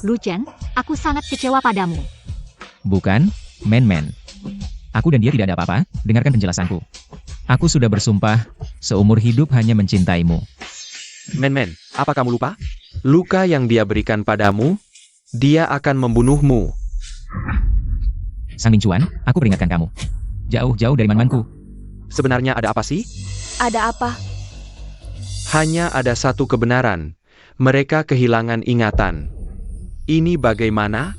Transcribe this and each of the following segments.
Lu Chen, aku sangat kecewa padamu. Bukan, Man. Aku dan dia tidak ada apa-apa, dengarkan penjelasanku. Aku sudah bersumpah, seumur hidup hanya mencintaimu. Men, apa kamu lupa? Luka yang dia berikan padamu, dia akan membunuhmu. Sang Mingcuan, aku peringatkan kamu. Jauh-jauh dari manmanku. Sebenarnya ada apa sih? Ada apa? Hanya ada satu kebenaran. Mereka kehilangan ingatan. Ini bagaimana?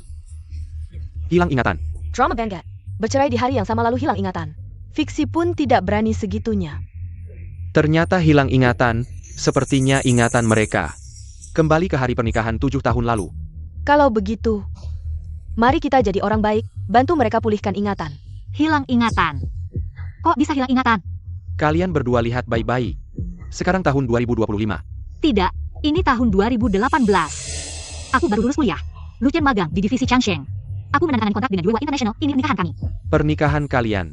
Hilang ingatan. Drama Vanguard. Bercerai di hari yang sama lalu hilang ingatan. Fiksi pun tidak berani segitunya. Ternyata hilang ingatan, sepertinya ingatan mereka. Kembali ke hari pernikahan 7 tahun lalu. Kalau begitu, mari kita jadi orang baik, bantu mereka pulihkan ingatan. Hilang ingatan. Kok bisa hilang ingatan? Kalian berdua lihat baik-baik. Sekarang tahun 2025. Tidak, ini tahun 2018. Aku baru lulus kuliah. Lu Chen magang di divisi Changsheng. Aku menandatangani kontrak dengan Yuewa International, ini pernikahan kami. Pernikahan kalian.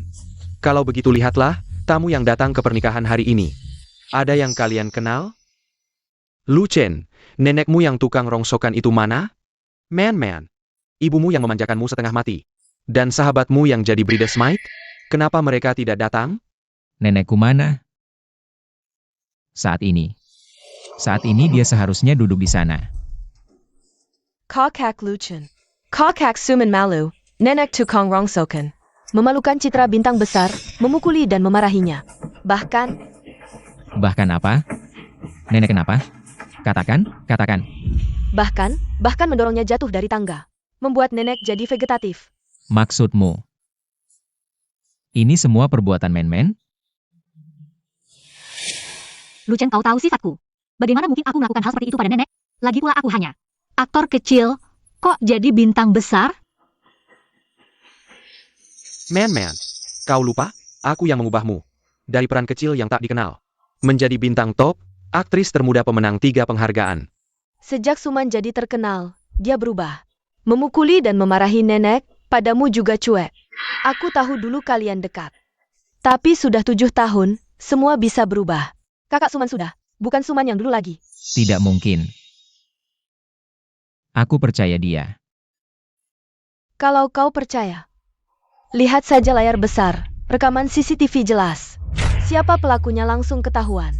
Kalau begitu lihatlah, tamu yang datang ke pernikahan hari ini. Ada yang kalian kenal? Lu Chen, nenekmu yang tukang rongsokan itu mana? Man. Ibumu yang memanjakanmu setengah mati. Dan sahabatmu yang jadi bridesmaid? Kenapa mereka tidak datang? Nenekku mana? Saat ini dia seharusnya duduk di sana. Kakak Lucen. Kakak Suman Malu, nenek tukang rongsokan. Memalukan citra bintang besar, memukuli dan memarahinya. Bahkan apa? Nenek kenapa? Katakan. Bahkan mendorongnya jatuh dari tangga. Membuat nenek jadi vegetatif. Maksudmu? Ini semua perbuatan Man? Lu Chen tahu sifatku. Bagaimana mungkin aku melakukan hal seperti itu pada nenek? Lagi pula aku hanya aktor kecil, kok jadi bintang besar? Man, kau lupa? Aku yang mengubahmu. Dari peran kecil yang tak dikenal. Menjadi bintang top, aktris termuda pemenang 3 penghargaan. Sejak Suman jadi terkenal, dia berubah. Memukuli dan memarahi nenek, padamu juga cuek. Aku tahu dulu kalian dekat. Tapi sudah 7 tahun, semua bisa berubah. Kakak Suman sudah, bukan Suman yang dulu lagi. Tidak mungkin. Aku percaya dia. Kalau kau percaya, lihat saja layar besar, rekaman CCTV jelas. Siapa pelakunya langsung ketahuan.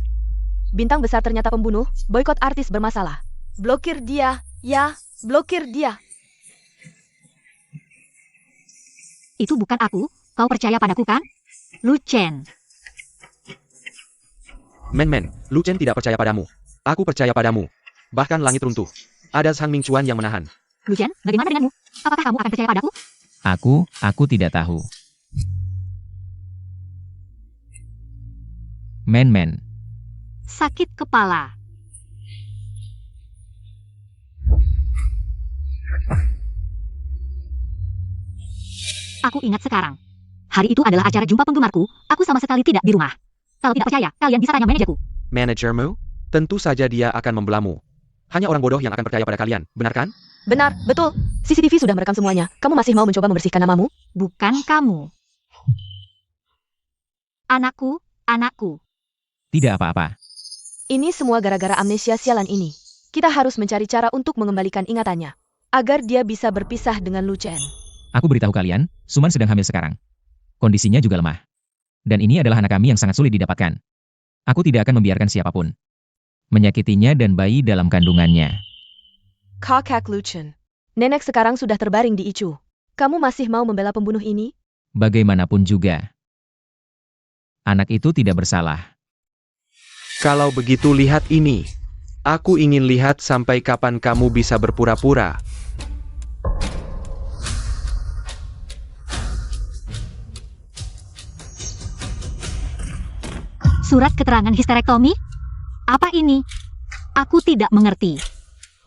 Bintang besar ternyata pembunuh, boykot artis bermasalah. Blokir dia, ya, blokir dia. Itu bukan aku, kau percaya padaku kan? Lu Chen. Man, Lu Chen tidak percaya padamu. Aku percaya padamu. Bahkan langit runtuh. Ada Sang Mingcuan yang menahan. Lu Chen, bagaimana denganmu? Apakah kamu akan percaya padaku? Aku tidak tahu. Man. Sakit kepala. Aku ingat sekarang. Hari itu adalah acara jumpa penggemarku, aku sama sekali tidak di rumah. Kalau tidak percaya, kalian bisa tanya manajerku. Manajermu? Tentu saja dia akan membelamu. Hanya orang bodoh yang akan percaya pada kalian, benar kan? Benar, betul. CCTV sudah merekam semuanya. Kamu masih mau mencoba membersihkan namamu? Bukan kamu. Anakku. Tidak apa-apa. Ini semua gara-gara amnesia sialan ini. Kita harus mencari cara untuk mengembalikan ingatannya. Agar dia bisa berpisah dengan Lu Chen. Aku beritahu kalian, Suman sedang hamil sekarang. Kondisinya juga lemah. Dan ini adalah anak kami yang sangat sulit didapatkan. Aku tidak akan membiarkan siapapun menyakitinya dan bayi dalam kandungannya. Kakak Lu Chen. Nenek sekarang sudah terbaring di ICU. Kamu masih mau membela pembunuh ini? Bagaimanapun juga, anak itu tidak bersalah. Kalau begitu lihat ini. Aku ingin lihat sampai kapan kamu bisa berpura-pura. Surat keterangan histerektomi? Apa ini? Aku tidak mengerti.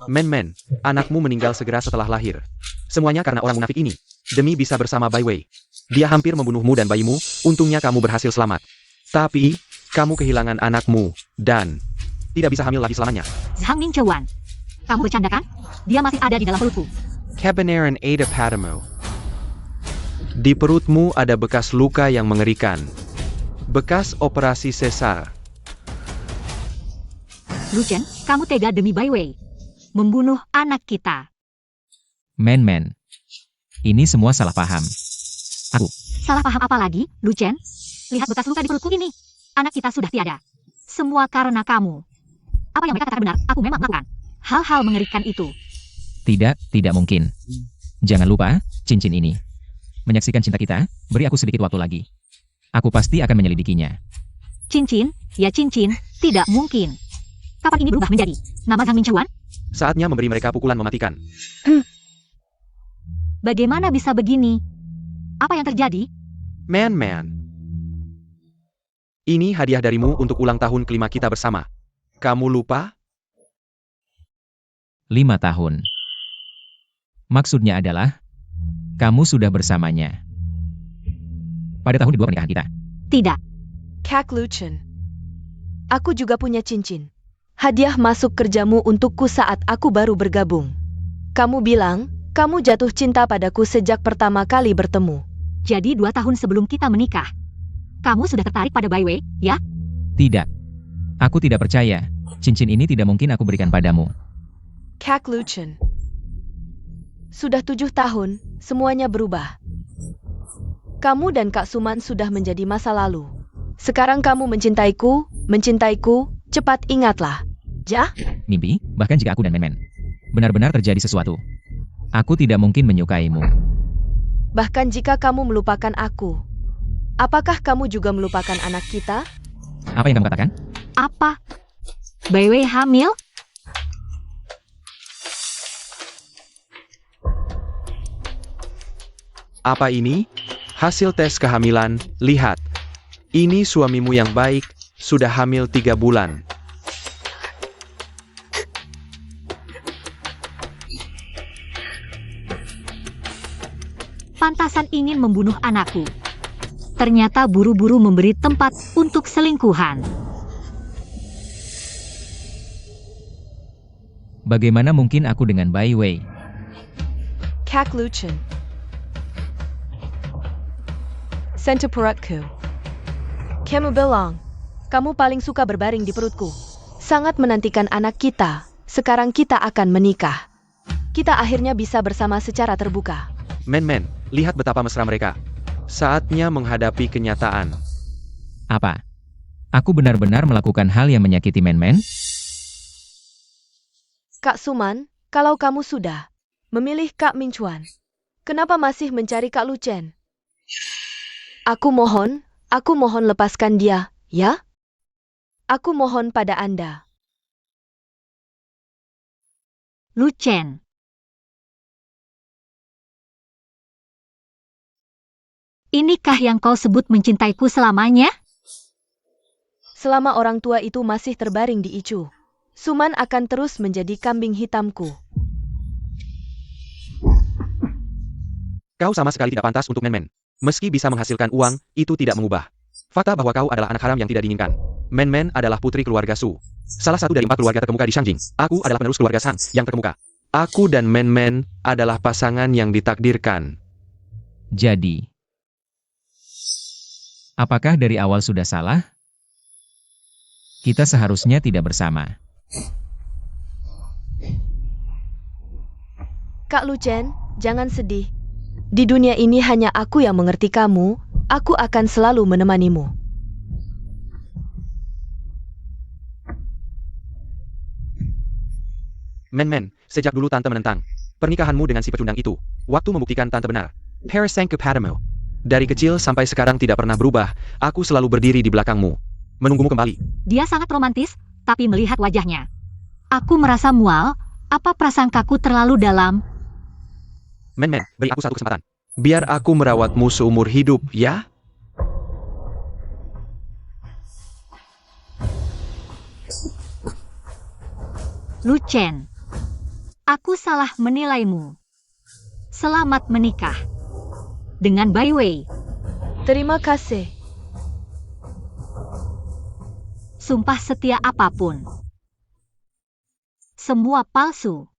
Man, anakmu meninggal segera setelah lahir. Semuanya karena orang munafik ini. Demi bisa bersama Bai Wei. Dia hampir membunuhmu dan bayimu, untungnya kamu berhasil selamat. Tapi, kamu kehilangan anakmu, dan tidak bisa hamil lagi selamanya. Zhang Mingcuan. Kamu bercanda kan? Dia masih ada di dalam perutku. Kebenaran ada padamu. Di perutmu ada bekas luka yang mengerikan. Bekas operasi sesar. Lu Chen, kamu tega demi Bai Wei. Membunuh anak kita. Men. Ini semua salah paham. Salah paham apa lagi, Lu Chen? Lihat bekas luka di perutku ini. Anak kita sudah tiada. Semua karena kamu. Apa yang mereka katakan benar, aku memang melakukan. Hal-hal mengerikan itu. Tidak mungkin. Jangan lupa, cincin ini. Menyaksikan cinta kita, beri aku sedikit waktu lagi. Aku pasti akan menyelidikinya. Cincin, ya cincin, tidak mungkin. Kapan ini berubah menjadi nama Gang Mincuan? Saatnya memberi mereka pukulan mematikan. Bagaimana bisa begini? Apa yang terjadi? Man. Ini hadiah darimu untuk ulang tahun kelima kita bersama. Kamu lupa? 5 tahun. Maksudnya adalah, kamu sudah bersamanya. Pada tahun kedua pernikahan kita. Tidak. Kak Lu Chen. Aku juga punya cincin. Hadiah masuk kerjamu untukku saat aku baru bergabung. Kamu bilang, kamu jatuh cinta padaku sejak pertama kali bertemu. Jadi 2 tahun sebelum kita menikah. Kamu sudah tertarik pada Bai Wei, ya? Tidak. Aku tidak percaya. Cincin ini tidak mungkin aku berikan padamu. Kak Lu Chen. Sudah 7 tahun, semuanya berubah. Kamu dan Kak Suman sudah menjadi masa lalu. Sekarang kamu mencintaiku, cepat ingatlah. Ja? Mimpi, bahkan jika aku dan Men benar-benar terjadi sesuatu. Aku tidak mungkin menyukaimu. Bahkan jika kamu melupakan aku. Apakah kamu juga melupakan anak kita? Apa yang kamu katakan? Apa? Bai Wei hamil? Apa ini? Hasil tes kehamilan, lihat. Ini suamimu yang baik, sudah hamil 3 bulan. Pantasan ingin membunuh anakku. Ternyata buru-buru memberi tempat untuk selingkuhan. Bagaimana mungkin aku dengan Bai Wei? Kak Lu Chen. Sentuh perutku. Kamu bilang, kamu paling suka berbaring di perutku. Sangat menantikan anak kita. Sekarang kita akan menikah. Kita akhirnya bisa bersama secara terbuka. Men, lihat betapa mesra mereka. Saatnya menghadapi kenyataan. Apa? Aku benar-benar melakukan hal yang menyakiti Men? Kak Suman, kalau kamu sudah memilih Kak Mincuan, kenapa masih mencari Kak Lu Chen? Aku mohon lepaskan dia, ya? Aku mohon pada Anda. Lu Chen. Inikah yang kau sebut mencintaiku selamanya? Selama orang tua itu masih terbaring di Icu, Suman akan terus menjadi kambing hitamku. Kau sama sekali tidak pantas untuk Men. Meski bisa menghasilkan uang, itu tidak mengubah fakta bahwa kau adalah anak haram yang tidak diinginkan. Men adalah putri keluarga Su. Salah satu dari 4 keluarga terkemuka di Shangjing. Aku adalah penerus keluarga Sang yang terkemuka. Aku dan Men adalah pasangan yang ditakdirkan. Jadi, apakah dari awal sudah salah? Kita seharusnya tidak bersama. Kak Lu Chen, jangan sedih. Di dunia ini hanya aku yang mengerti kamu. Aku akan selalu menemanimu. Men, sejak dulu Tante menentang pernikahanmu dengan si pecundang itu. Waktu membuktikan Tante benar. Parasangku padamu. Dari kecil sampai sekarang tidak pernah berubah, aku selalu berdiri di belakangmu. Menunggumu kembali. Dia sangat romantis, tapi melihat wajahnya. Aku merasa mual, apa prasangkaku terlalu dalam? Men, beri aku satu kesempatan. Biar aku merawatmu seumur hidup, ya? Lu Chen. Aku salah menilaimu. Selamat menikah. Dengan Bai Wei. Terima kasih. Sumpah setia apapun. Semua palsu.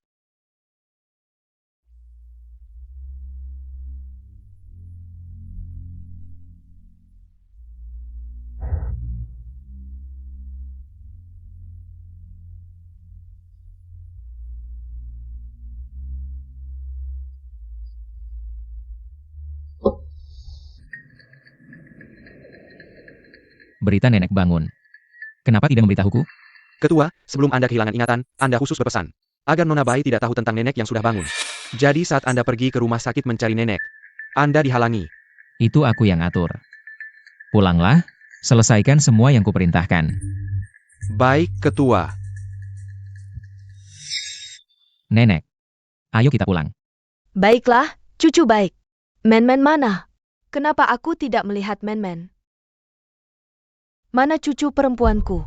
Berita nenek bangun. Kenapa tidak memberitahuku? Ketua, sebelum Anda kehilangan ingatan, Anda khusus berpesan agar Nona Bai tidak tahu tentang nenek yang sudah bangun. Jadi saat Anda pergi ke rumah sakit mencari nenek, Anda dihalangi. Itu aku yang atur. Pulanglah, selesaikan semua yang kuperintahkan. Baik, Ketua. Nenek, ayo kita pulang. Baiklah, cucu baik. Men-men mana? Kenapa aku tidak melihat men-men? Mana cucu perempuanku?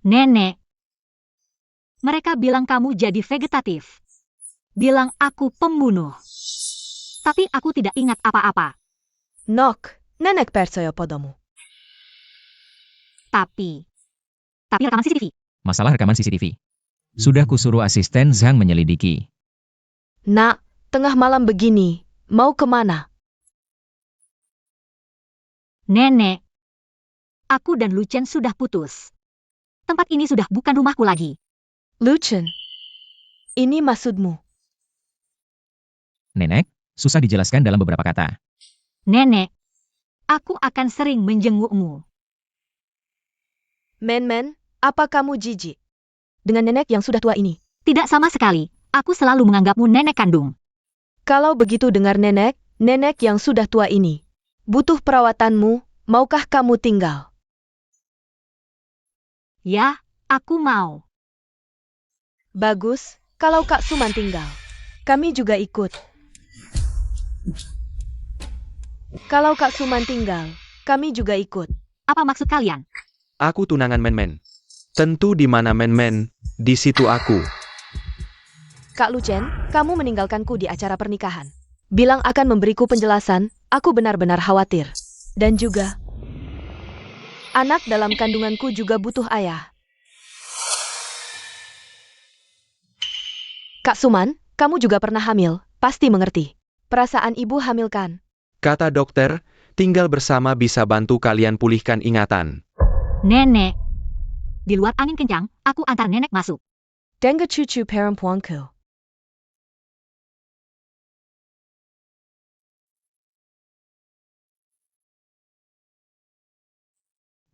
Nenek. Mereka bilang kamu jadi vegetatif. Bilang aku pembunuh. Tapi aku tidak ingat apa-apa. Nok, nenek percaya padamu. Tapi rekaman CCTV. Masalah rekaman CCTV. Sudah kusuruh asisten Zhang menyelidiki. Nak, tengah malam begini, mau kemana? Nenek. Aku dan Lucien sudah putus. Tempat ini sudah bukan rumahku lagi. Lucien, ini maksudmu? Nenek, susah dijelaskan dalam beberapa kata. Nenek. Aku akan sering menjengukmu. Men-men, apa kamu jijik dengan nenek yang sudah tua ini? Tidak sama sekali. Aku selalu menganggapmu nenek kandung. Kalau begitu dengar nenek yang sudah tua ini butuh perawatanmu, maukah kamu tinggal? Ya, aku mau. Bagus, kalau Kak Suman tinggal. Kami juga ikut. Kalau Kak Suman tinggal, kami juga ikut. Apa maksud kalian? Aku tunangan men-men. Tentu di mana men-men, di situ aku. Kak Lucien, kamu meninggalkanku di acara pernikahan. Bilang akan memberiku penjelasan, aku benar-benar khawatir. Dan juga, anak dalam kandunganku juga butuh ayah. Kak Suman, kamu juga pernah hamil, pasti mengerti. Perasaan ibu hamil kan? Kata dokter, tinggal bersama bisa bantu kalian pulihkan ingatan. Nenek. Di luar angin kencang, aku antar nenek masuk. Dengar cucu perempuanku.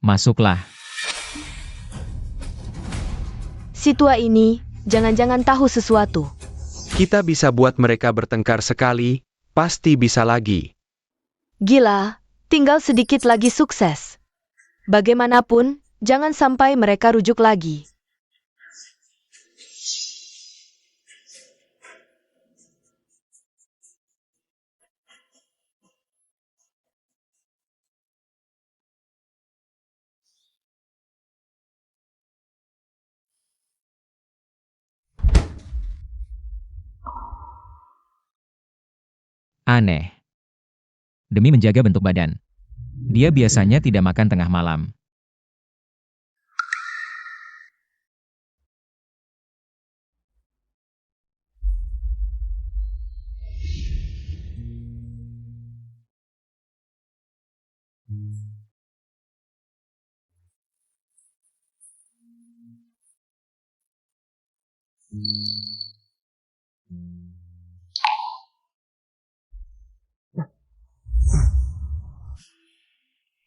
Masuklah. Si tua ini, jangan-jangan tahu sesuatu. Kita bisa buat mereka bertengkar sekali, pasti bisa lagi. Gila, tinggal sedikit lagi sukses. Bagaimanapun, jangan sampai mereka rujuk lagi. Aneh. Demi menjaga bentuk badan. Dia biasanya tidak makan tengah malam.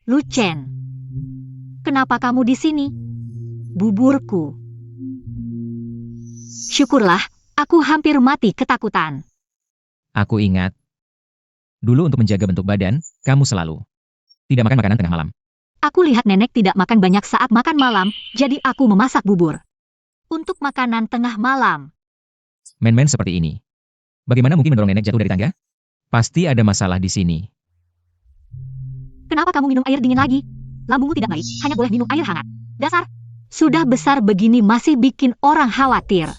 Lucien. Kenapa kamu di sini? Buburku. Syukurlah, aku hampir mati ketakutan. Aku ingat. Dulu untuk menjaga bentuk badan, kamu selalu tidak makan makanan tengah malam. Aku lihat nenek tidak makan banyak saat makan malam, jadi aku memasak bubur. Untuk makanan tengah malam. Men-men seperti ini. Bagaimana mungkin mendorong nenek jatuh dari tangga? Pasti ada masalah di sini. Kenapa kamu minum air dingin lagi? Lambungmu tidak baik, hanya boleh minum air hangat. Dasar. Sudah besar begini masih bikin orang khawatir.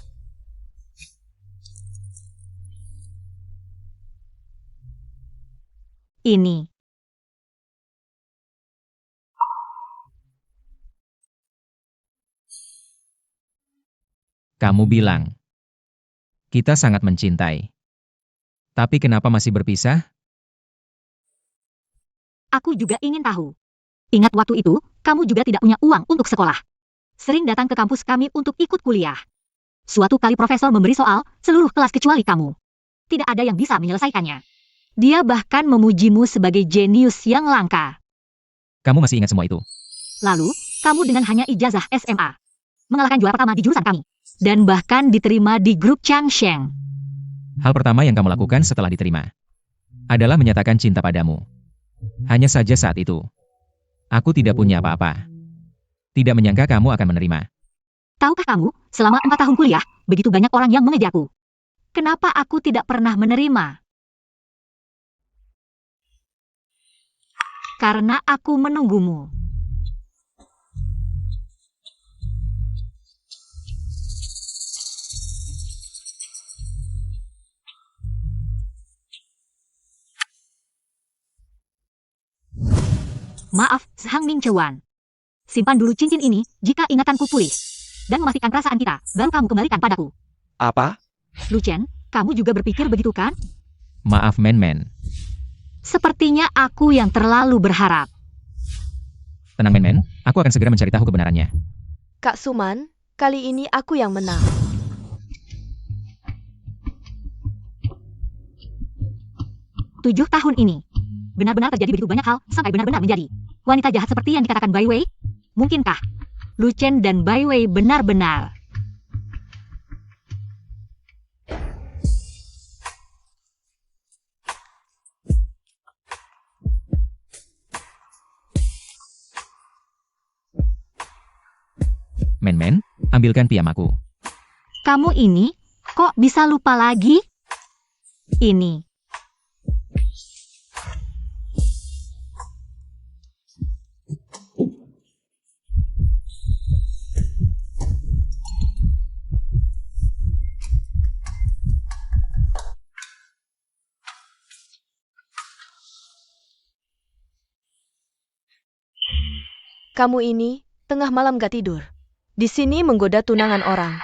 Ini. Kamu bilang. Kita sangat mencintai. Tapi kenapa masih berpisah? Aku juga ingin tahu. Ingat waktu itu, kamu juga tidak punya uang untuk sekolah. sering datang ke kampus kami untuk ikut kuliah. Suatu kali profesor memberi soal, seluruh kelas kecuali kamu. Tidak ada yang bisa menyelesaikannya. Dia bahkan memujimu sebagai jenius yang langka. Kamu masih ingat semua itu? Lalu, kamu dengan hanya ijazah SMA. Mengalahkan juara pertama di jurusan kami. Dan bahkan diterima di grup Changsheng. Hal pertama yang kamu lakukan setelah diterima adalah menyatakan cinta padamu. Hanya saja saat itu, aku tidak punya apa-apa. Tidak menyangka kamu akan menerima. Tahukah kamu, selama 4 tahun kuliah, begitu banyak orang yang mengejarku. Kenapa aku tidak pernah menerima? Karena aku menunggumu. Maaf, Hang Ming Chewan. Simpan dulu cincin ini jika ingatanku pulih. Dan memastikan perasaan kita, baru kamu kembalikan padaku. Apa? Lu Chen, kamu juga berpikir begitu kan? Maaf Men. Sepertinya aku yang terlalu berharap. Tenang Men, aku akan segera mencari tahu kebenarannya. Kak Suman, kali ini aku yang menang. Tujuh tahun ini. Benar-benar terjadi begitu banyak hal, sampai benar-benar menjadi wanita jahat seperti yang dikatakan Bai Wei? Mungkinkah Lu Chen dan Bai Wei benar-benar? Men, ambilkan piyamaku. Kamu ini, kok bisa lupa lagi? Ini. Kamu ini, tengah malam gak tidur. Di sini menggoda tunangan orang.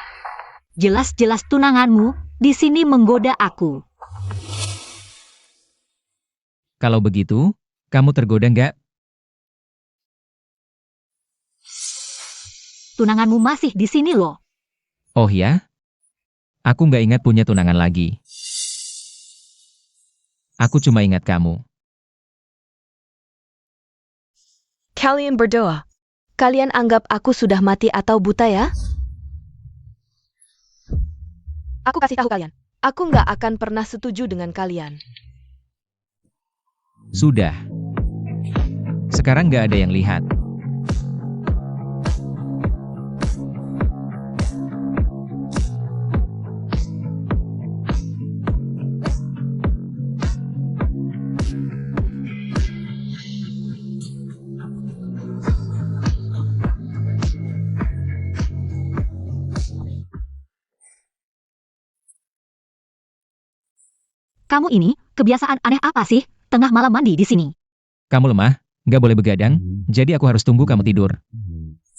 Jelas-jelas tunanganmu di sini menggoda aku. Kalau begitu, kamu tergoda nggak? Tunanganmu masih di sini loh. Oh ya? Aku nggak ingat punya tunangan lagi. Aku cuma ingat kamu. Kalian berdoa. Kalian anggap aku sudah mati atau buta ya? Aku kasih tahu kalian. Aku nggak akan pernah setuju dengan kalian. Sudah. Sekarang nggak ada yang lihat. Kamu ini, kebiasaan aneh apa sih? Tengah malam mandi di sini. Kamu lemah, nggak boleh begadang, jadi aku harus tunggu kamu tidur.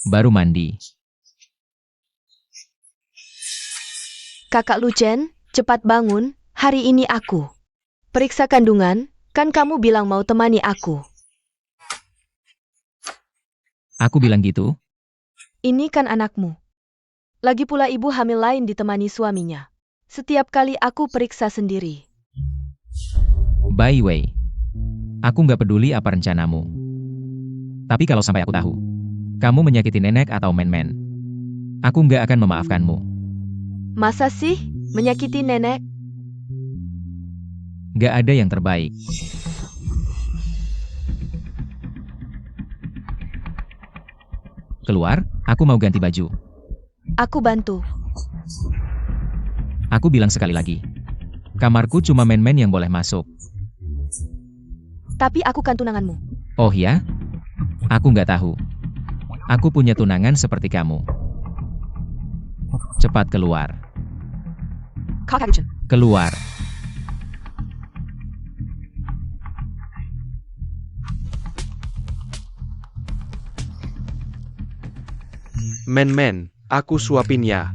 Baru mandi. Kakak Lu Chen, cepat bangun, hari ini aku. Periksa kandungan, kan kamu bilang mau temani aku. Aku bilang gitu. Ini kan anakmu. Lagi pula ibu hamil lain ditemani suaminya. Setiap kali aku periksa sendiri. By way, aku nggak peduli apa rencanamu. Tapi kalau sampai aku tahu, kamu menyakiti nenek atau Men, aku nggak akan memaafkanmu. Masa sih, menyakiti nenek? Nggak ada yang terbaik. Keluar, aku mau ganti baju. Aku bantu. Aku bilang sekali lagi. Kamarku cuma Men yang boleh masuk. Tapi aku kan tunanganmu. Oh ya? Aku nggak tahu. Aku punya tunangan seperti kamu. Cepat keluar. Keluar. Men, aku suapin ya.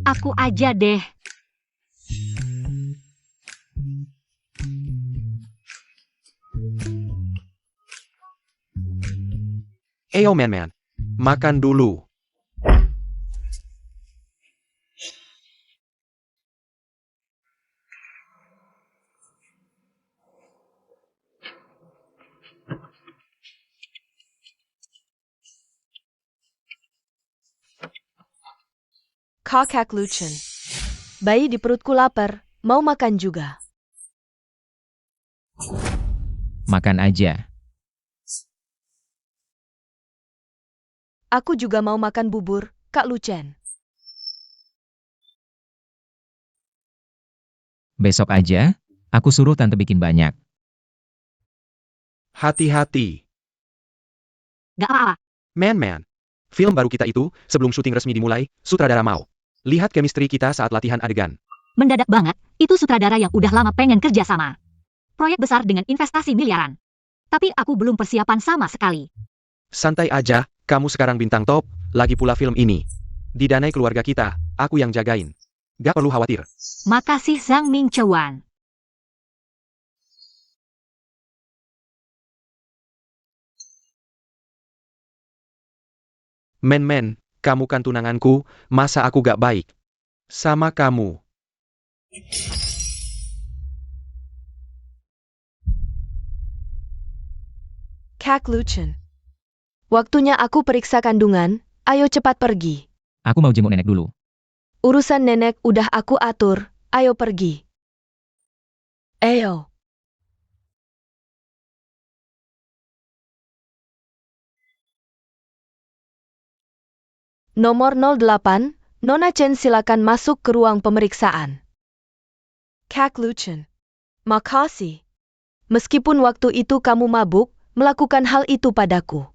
Aku aja deh. Eyo Men, Makan dulu. Kakak Lucien. Bayi di perutku lapar, mau makan juga. Makan aja. Aku juga mau makan bubur, Kak Lucien. Besok aja, aku suruh tante bikin banyak. Hati-hati. Gak apa-apa. Man. Film baru kita itu, sebelum syuting resmi dimulai, sutradara mau lihat chemistry kita saat latihan adegan. Mendadak banget, itu sutradara yang udah lama pengen kerja sama. Proyek besar dengan investasi miliaran. Tapi aku belum persiapan sama sekali. Santai aja, kamu sekarang bintang top, lagi pula film ini didanai keluarga kita, aku yang jagain. Gak perlu khawatir. Makasih Zhang Mingchewan. Men, kamu kan tunanganku, masa aku gak baik sama kamu? Kak Lucien. Waktunya aku periksa kandungan, ayo cepat pergi. Aku mau jenguk nenek dulu. Urusan nenek udah aku atur, ayo pergi. Ayo. Nomor 08, Nona Chen silakan masuk ke ruang pemeriksaan. Kak Lucien. Makasih. Meskipun waktu itu kamu mabuk, melakukan hal itu padaku.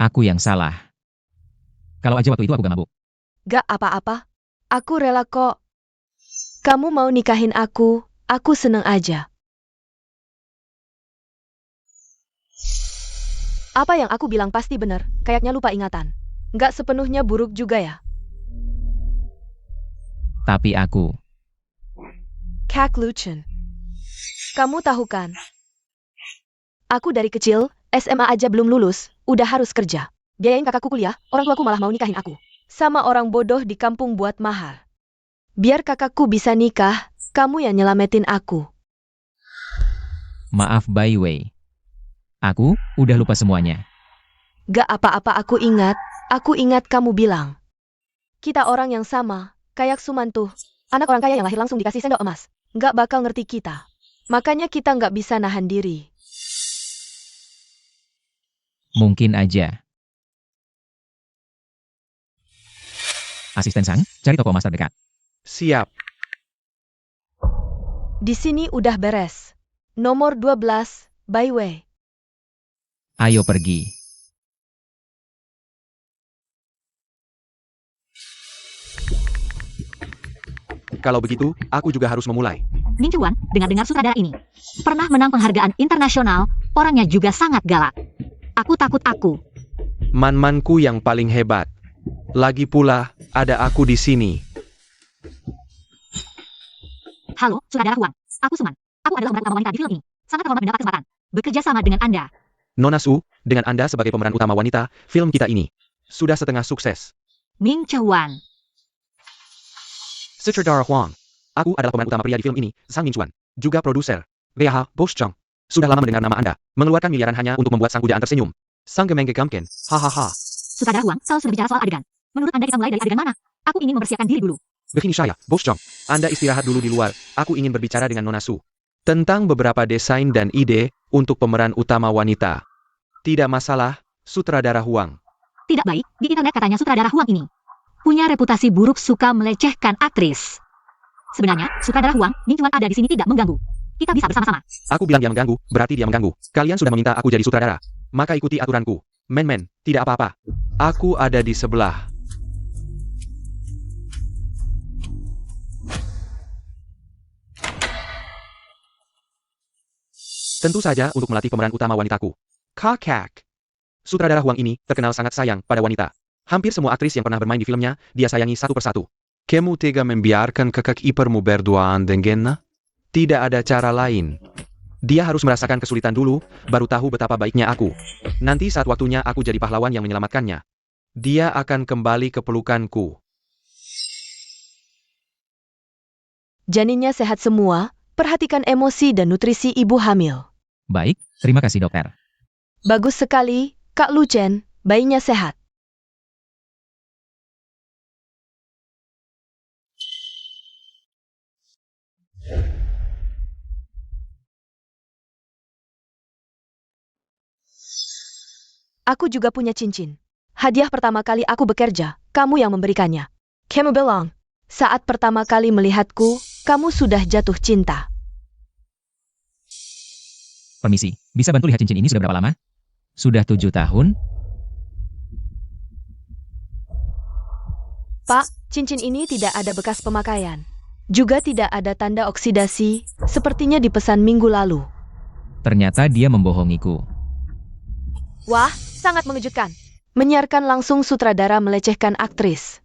Aku yang salah. Kalau aja waktu itu aku gak mabuk. Gak apa-apa. Aku rela kok. Kamu mau nikahin aku seneng aja. Apa yang aku bilang pasti benar, kayaknya lupa ingatan. Gak sepenuhnya buruk juga ya. Tapi aku, Kak Lucien. Kamu tahu kan? Aku dari kecil, SMA aja belum lulus, udah harus kerja. Biayain kakakku kuliah, orang tuaku malah mau nikahin aku. Sama orang bodoh di kampung buat mahar. Biar kakakku bisa nikah, kamu yang nyelamatin aku. maaf by way. Aku udah lupa semuanya. Gak apa-apa aku ingat kamu bilang. Kita orang yang sama, kayak Sumantuh. Anak orang kaya yang lahir langsung dikasih sendok emas. Gak bakal ngerti kita. Makanya kita gak bisa nahan diri. Mungkin aja. Asisten Sang, cari toko emas terdekat. Siap. Di sini udah beres. Nomor 12, by way. Ayo pergi. Kalau begitu, aku juga harus memulai. Mingchewan, dengar-dengar sutradara ini pernah menang penghargaan internasional, orangnya juga sangat galak. Aku takut aku. Man-manku yang paling hebat. Lagi pula, ada aku di sini. Halo, sutradara Huang. Aku Suman. Aku adalah pemeran utama wanita di film ini. Sangat terhormat mendapat kesempatan bekerja sama dengan Anda. Nona Su, dengan Anda sebagai pemeran utama wanita, film kita ini sudah setengah sukses. Mingchewan. Sutradara Huang. Aku adalah pemeran utama pria di film ini, Zhang Mingchuan. Juga produser. Reha, Bos Chang. Sudah lama mendengar nama Anda. Mengeluarkan miliaran hanya untuk membuat sang pujaan tersenyum. Sang gemenggegamken. Hahaha. Sutradara Huang, kau sudah bicara soal adegan. Menurut Anda kita mulai dari adegan mana? Aku ingin mempersiapkan diri dulu. Begini saya, Bos Chang. Anda istirahat dulu di luar. Aku ingin berbicara dengan Nona Su tentang beberapa desain dan ide untuk pemeran utama wanita. Tidak masalah, sutradara Huang. Tidak baik, di internet katanya sutradara Huang ini punya reputasi buruk suka melecehkan aktris. Sebenarnya, sutradara Huang, Mingchuan ada di sini tidak mengganggu. Kita bisa bersama-sama. Aku bilang dia mengganggu, berarti dia mengganggu. Kalian sudah meminta aku jadi sutradara. Maka ikuti aturanku. Men, tidak apa-apa. Aku ada di sebelah. Tentu saja untuk melatih pemeran utama wanitaku. Kakak. Sutradara Huang ini terkenal sangat sayang pada wanita. Hampir semua aktris yang pernah bermain di filmnya, dia sayangi satu persatu. Kamu tega membiarkan kakak iparmu berduaan dengannya? Tidak ada cara lain. Dia harus merasakan kesulitan dulu, baru tahu betapa baiknya aku. Nanti saat waktunya aku jadi pahlawan yang menyelamatkannya. Dia akan kembali ke pelukanku. Janinnya sehat semua, perhatikan emosi dan nutrisi ibu hamil. Baik, terima kasih dokter. Bagus sekali, Kak Lu Chen, bayinya sehat. Aku juga punya cincin. Hadiah pertama kali aku bekerja, kamu yang memberikannya. Kamu bilang, saat pertama kali melihatku, kamu sudah jatuh cinta. Permisi, bisa bantu lihat cincin ini sudah berapa lama? Sudah 7 tahun? Pak, cincin ini tidak ada bekas pemakaian. Juga tidak ada tanda oksidasi, sepertinya dipesan minggu lalu. Ternyata dia membohongiku. Wah, sangat mengejutkan. Menyiarkan langsung sutradara melecehkan aktris.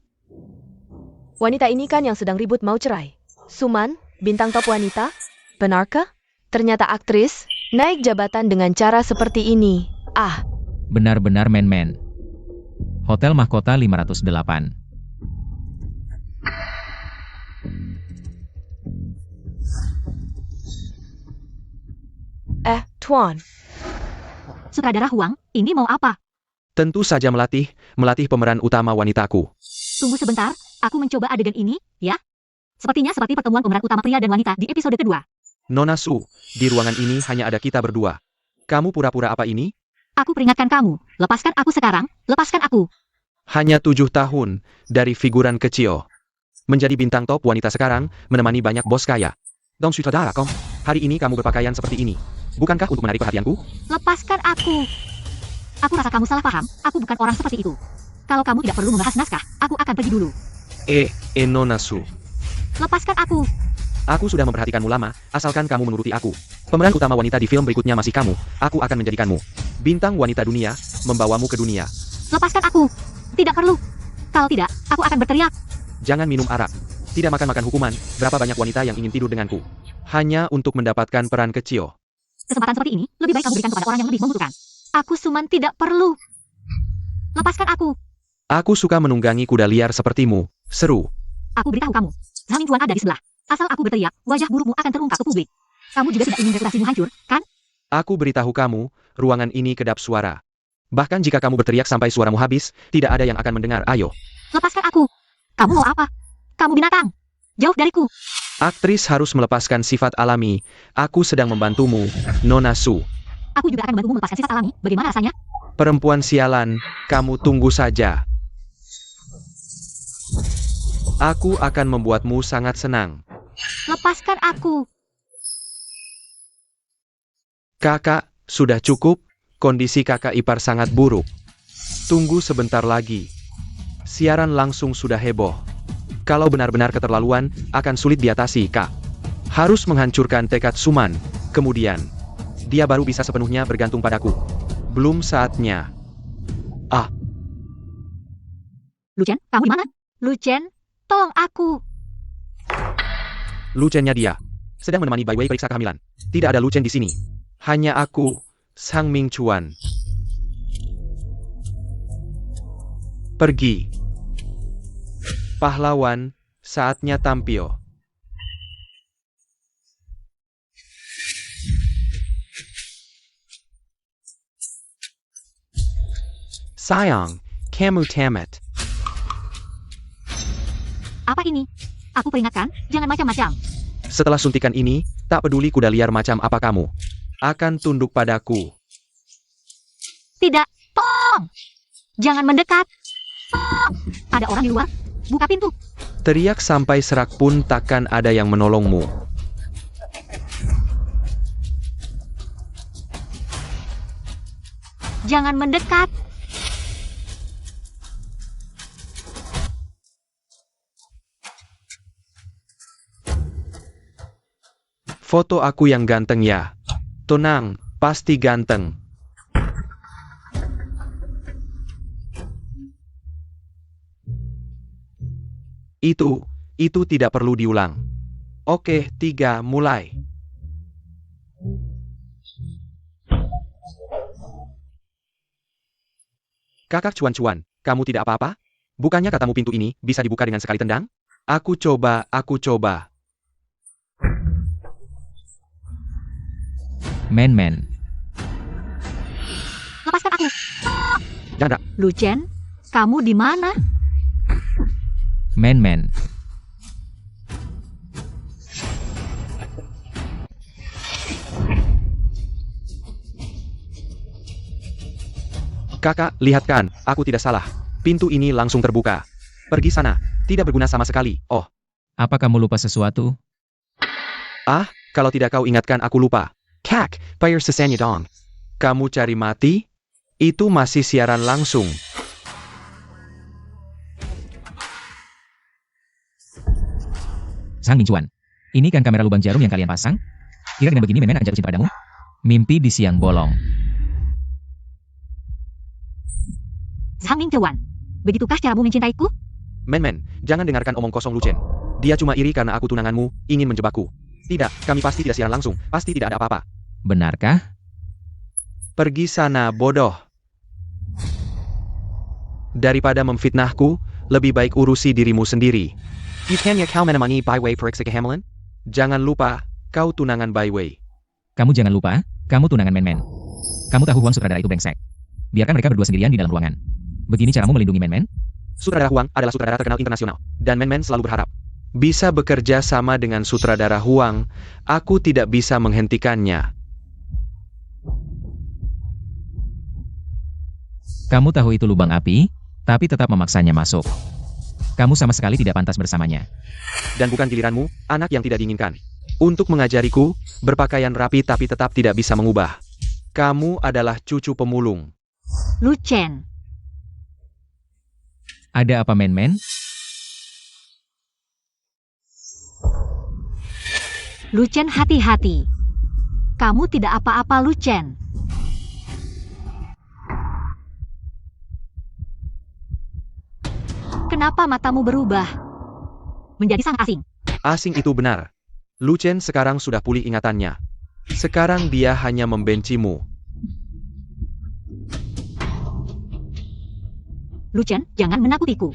Wanita ini kan yang sedang ribut mau cerai. Suman, bintang top wanita? Benarkah? Ternyata aktris, naik jabatan dengan cara seperti ini. Ah, Benar-benar men-men. Hotel Mahkota 508. Tuan. Sutradara Huang, ini mau apa? Tentu saja melatih pemeran utama wanitaku. Tunggu sebentar, aku mencoba adegan ini, ya. Sepertinya seperti pertemuan pemeran utama pria dan wanita di episode kedua. Nona Su, di ruangan ini hanya ada kita berdua. Kamu pura-pura apa ini? Aku peringatkan kamu, lepaskan aku sekarang, lepaskan aku. Hanya 7 tahun dari figuran kecil. Menjadi bintang top wanita sekarang, menemani banyak bos kaya. Dong sutradara kom, hari ini kamu berpakaian seperti ini. Bukankah untuk menarik perhatianku? Lepaskan aku. Aku rasa kamu salah paham, aku bukan orang seperti itu. Kalau kamu tidak perlu membahas naskah, aku akan pergi dulu. Nona Su. Lepaskan aku. Aku sudah memperhatikanmu lama, asalkan kamu menuruti aku. Pemeran utama wanita di film berikutnya masih kamu, aku akan menjadikanmu bintang wanita dunia, membawamu ke dunia. Lepaskan aku. Tidak perlu. Kalau tidak, aku akan berteriak. Jangan minum arak. Tidak makan hukuman, berapa banyak wanita yang ingin tidur denganku. Hanya untuk mendapatkan peran kecil. Kesempatan seperti ini, lebih baik kamu berikan kepada orang yang lebih membutuhkan. Aku Suman tidak perlu. Lepaskan aku. Aku suka menunggangi kuda liar sepertimu, seru. Aku beritahu kamu, Zhang Mingjuan ada di sebelah. Asal aku berteriak, wajah burukmu akan terungkap ke publik. Kamu juga tidak ingin reputasimu hancur, kan? Aku beritahu kamu, ruangan ini kedap suara. Bahkan jika kamu berteriak sampai suaramu habis, tidak ada yang akan mendengar. Ayo. Lepaskan aku. Kamu mau apa? Kamu binatang. Jauh dariku. Aktris harus melepaskan sifat alami. Aku sedang membantumu, Nona Su. Aku juga akan membantumu melepaskan sifat alami. Bagaimana rasanya? Perempuan sialan, kamu tunggu saja. Aku akan membuatmu sangat senang. Lepaskan aku. Kakak, sudah cukup. Kondisi kakak ipar sangat buruk. Tunggu sebentar lagi. Siaran langsung sudah heboh. Kalau benar-benar keterlaluan, akan sulit diatasi, Kak. Harus menghancurkan tekad Suman. Kemudian, dia baru bisa sepenuhnya bergantung padaku. Belum saatnya. Lu Chen, kamu di mana? Lu Chen, tolong aku. Lu Chen-nya dia. Sedang menemani Bai Wei periksa kehamilan. Tidak ada Lu Chen di sini. Hanya aku, Sang Mingchuan. Pergi. Pahlawan, saatnya tampil. Sayang, kamu tamat. Apa ini? Aku peringatkan, jangan macam-macam. Setelah suntikan ini, tak peduli kuda liar macam apa kamu, akan tunduk padaku. Tidak, tolong. Jangan mendekat. Tolong. Ada orang di luar. Buka pintu. Teriak sampai serak pun takkan ada yang menolongmu. Jangan mendekat. Foto aku yang ganteng ya. Tenang, pasti ganteng. Itu tidak perlu diulang. Oke, 3, mulai. Kakak cuan-cuan, kamu tidak apa-apa? Bukannya katamu pintu ini bisa dibuka dengan sekali tendang? Aku coba. Men. Lepaskan aku. Jangan. Lu Chen, kamu di mana? Men. Kakak, lihat kan, aku tidak salah. Pintu ini langsung terbuka. Pergi sana, tidak berguna sama sekali. Oh, Apa kamu lupa sesuatu? kalau tidak kau ingatkan aku lupa. Kak, bayar sesenya dong. Kamu cari mati? Itu masih siaran langsung. Sang Mincuan. Ini kan kamera lubang jarum yang kalian pasang? Kira dengan begini Men akan jatuh cinta padamu? Mimpi di siang bolong. Zhang Mingcuan, begitukah caramu mencintaiku? Men, jangan dengarkan omong kosong Lu Chen. Dia cuma iri karena aku tunanganmu, ingin menjebakku. Tidak, kami pasti tidak siaran langsung, pasti tidak ada apa-apa. Benarkah? Pergi sana, bodoh. Daripada memfitnahku, lebih baik urusi dirimu sendiri. Bukannya kau menemani Bai Wei periksa kehamilan? Jangan lupa, kau tunangan Bai Wei. Kamu jangan lupa, kamu tunangan Men. Kamu tahu Huang sutradara itu brengsek. Biarkan mereka berdua sendirian di dalam ruangan. Begini caramu melindungi Men? Sutradara Huang adalah sutradara terkenal internasional, dan Men selalu berharap bisa bekerja sama dengan sutradara Huang. Aku tidak bisa menghentikannya. Kamu tahu itu lubang api, tapi tetap memaksanya masuk. Kamu sama sekali tidak pantas bersamanya. Dan bukan giliranmu, anak yang tidak diinginkan. Untuk mengajariku, berpakaian rapi tapi tetap tidak bisa mengubah. Kamu adalah cucu pemulung. Lu Chen, Ada apa Men? Lu Chen hati-hati. Kamu tidak apa-apa Lu Chen. Kenapa matamu berubah? Menjadi sang asing. Asing itu benar. Lu Chen sekarang sudah pulih ingatannya. Sekarang dia hanya membencimu. Lu Chen, jangan menakutiku.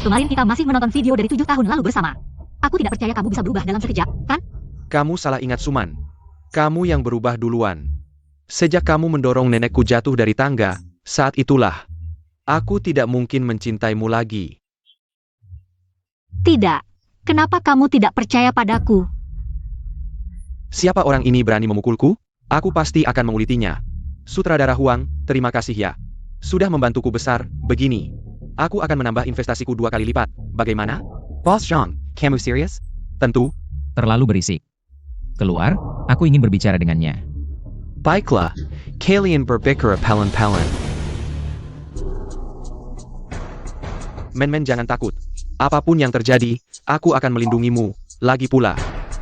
Kemarin kita masih menonton video dari 7 tahun lalu bersama. Aku tidak percaya kamu bisa berubah dalam sekejap, kan? Kamu salah ingat Suman. Kamu yang berubah duluan. Sejak kamu mendorong nenekku jatuh dari tangga, saat itulah aku tidak mungkin mencintaimu lagi. Tidak. Kenapa kamu tidak percaya padaku? Siapa orang ini berani memukulku? Aku pasti akan mengulitinya. Sutradara Huang, terima kasih ya. Sudah membantuku besar, begini. Aku akan menambah investasiku 2 kali lipat. Bagaimana? Boss Zhang, kamu serius? Tentu. Terlalu berisik. Keluar, aku ingin berbicara dengannya. Baiklah, kalian berbicara pelan-pelan. Men jangan takut. Apapun yang terjadi, aku akan melindungimu. Lagi pula,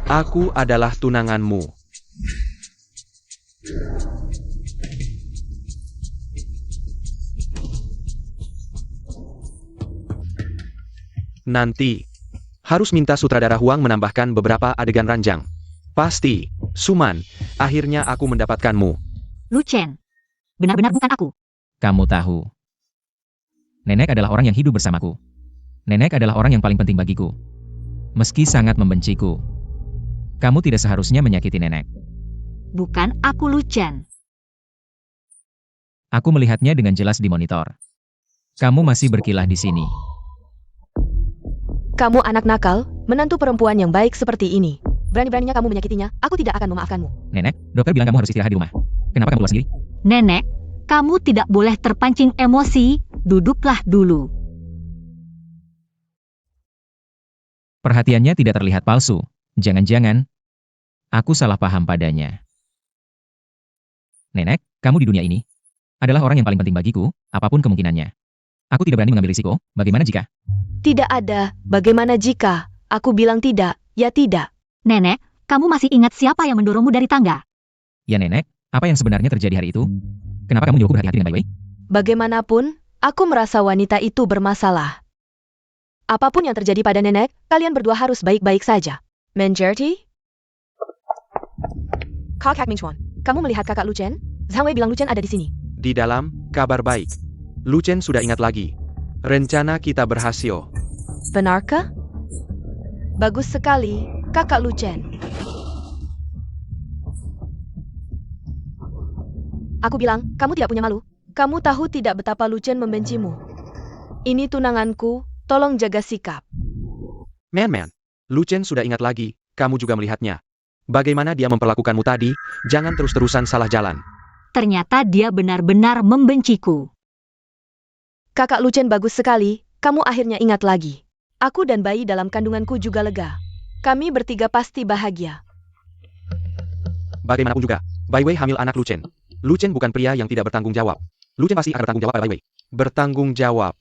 aku adalah tunanganmu. Nanti, harus minta sutradara Huang menambahkan beberapa adegan ranjang. Pasti, Suman, akhirnya aku mendapatkanmu. Lu Chen, benar-benar bukan aku. Kamu tahu. Nenek adalah orang yang hidup bersamaku. Nenek adalah orang yang paling penting bagiku. Meski sangat membenciku. Kamu tidak seharusnya menyakiti nenek. Bukan aku Lu Chen. Aku melihatnya dengan jelas di monitor. Kamu masih berkilah di sini. Kamu anak nakal, menantu perempuan yang baik seperti ini. Berani-beraninya kamu menyakitinya, aku tidak akan memaafkanmu. Nenek, dokter bilang kamu harus istirahat di rumah. Kenapa kamu keluar sendiri? Nenek, kamu tidak boleh terpancing emosi. Duduklah dulu. Perhatiannya tidak terlihat palsu. Jangan-jangan, aku salah paham padanya. Nenek, kamu di dunia ini adalah orang yang paling penting bagiku, apapun kemungkinannya. Aku tidak berani mengambil risiko, bagaimana jika? Tidak ada, bagaimana jika? Aku bilang tidak, ya tidak. Nenek, kamu masih ingat siapa yang mendorongmu dari tangga? Ya nenek, apa yang sebenarnya terjadi hari itu? Kenapa kamu nyuruhku berhati-hati dengan Bai Wei? Bagaimanapun, aku merasa wanita itu bermasalah. Apapun yang terjadi pada nenek, kalian berdua harus baik-baik saja. Mengerti? Kakak Mingchuan, kamu melihat kakak Lu Chen? Zhang Wei bilang Lu Chen ada di sini. Di dalam, kabar baik. Lu Chen sudah ingat lagi. Rencana kita berhasil. Benarkah? Bagus sekali, kakak Lu Chen. Aku bilang, kamu tidak punya malu. Kamu tahu tidak betapa Lu Chen membencimu. Ini tunanganku, tolong jaga sikap. Man, Lu Chen sudah ingat lagi, kamu juga melihatnya. Bagaimana dia memperlakukanmu tadi, jangan terus-terusan salah jalan. Ternyata dia benar-benar membenciku. Kakak Lu Chen bagus sekali, kamu akhirnya ingat lagi. Aku dan bayi dalam kandunganku juga lega. Kami bertiga pasti bahagia. Bagaimanapun juga, Bai Wei hamil anak Lu Chen. Lu Chen bukan pria yang tidak bertanggung jawab. Lu Chen pasti akan bertanggung jawab pada Bai Wei. Bertanggung jawab.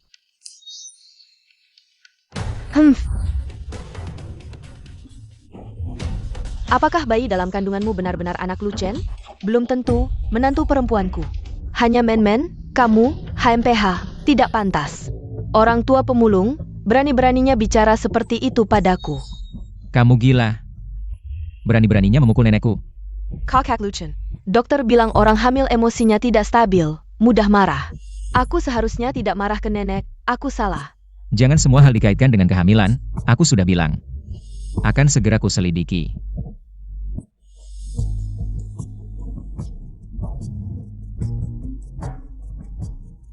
Apakah bayi dalam kandunganmu benar-benar anak Lu Chen? Belum tentu, menantu perempuanku. Hanya men-men, kamu, HMPH, tidak pantas. Orang tua pemulung, berani-beraninya bicara seperti itu padaku. Kamu gila. Berani-beraninya memukul nenekku. Kakak Lu Chen, dokter bilang orang hamil emosinya tidak stabil, mudah marah. Aku seharusnya tidak marah ke nenek, aku salah. Jangan semua hal dikaitkan dengan kehamilan, aku sudah bilang. Akan segera kuselidiki.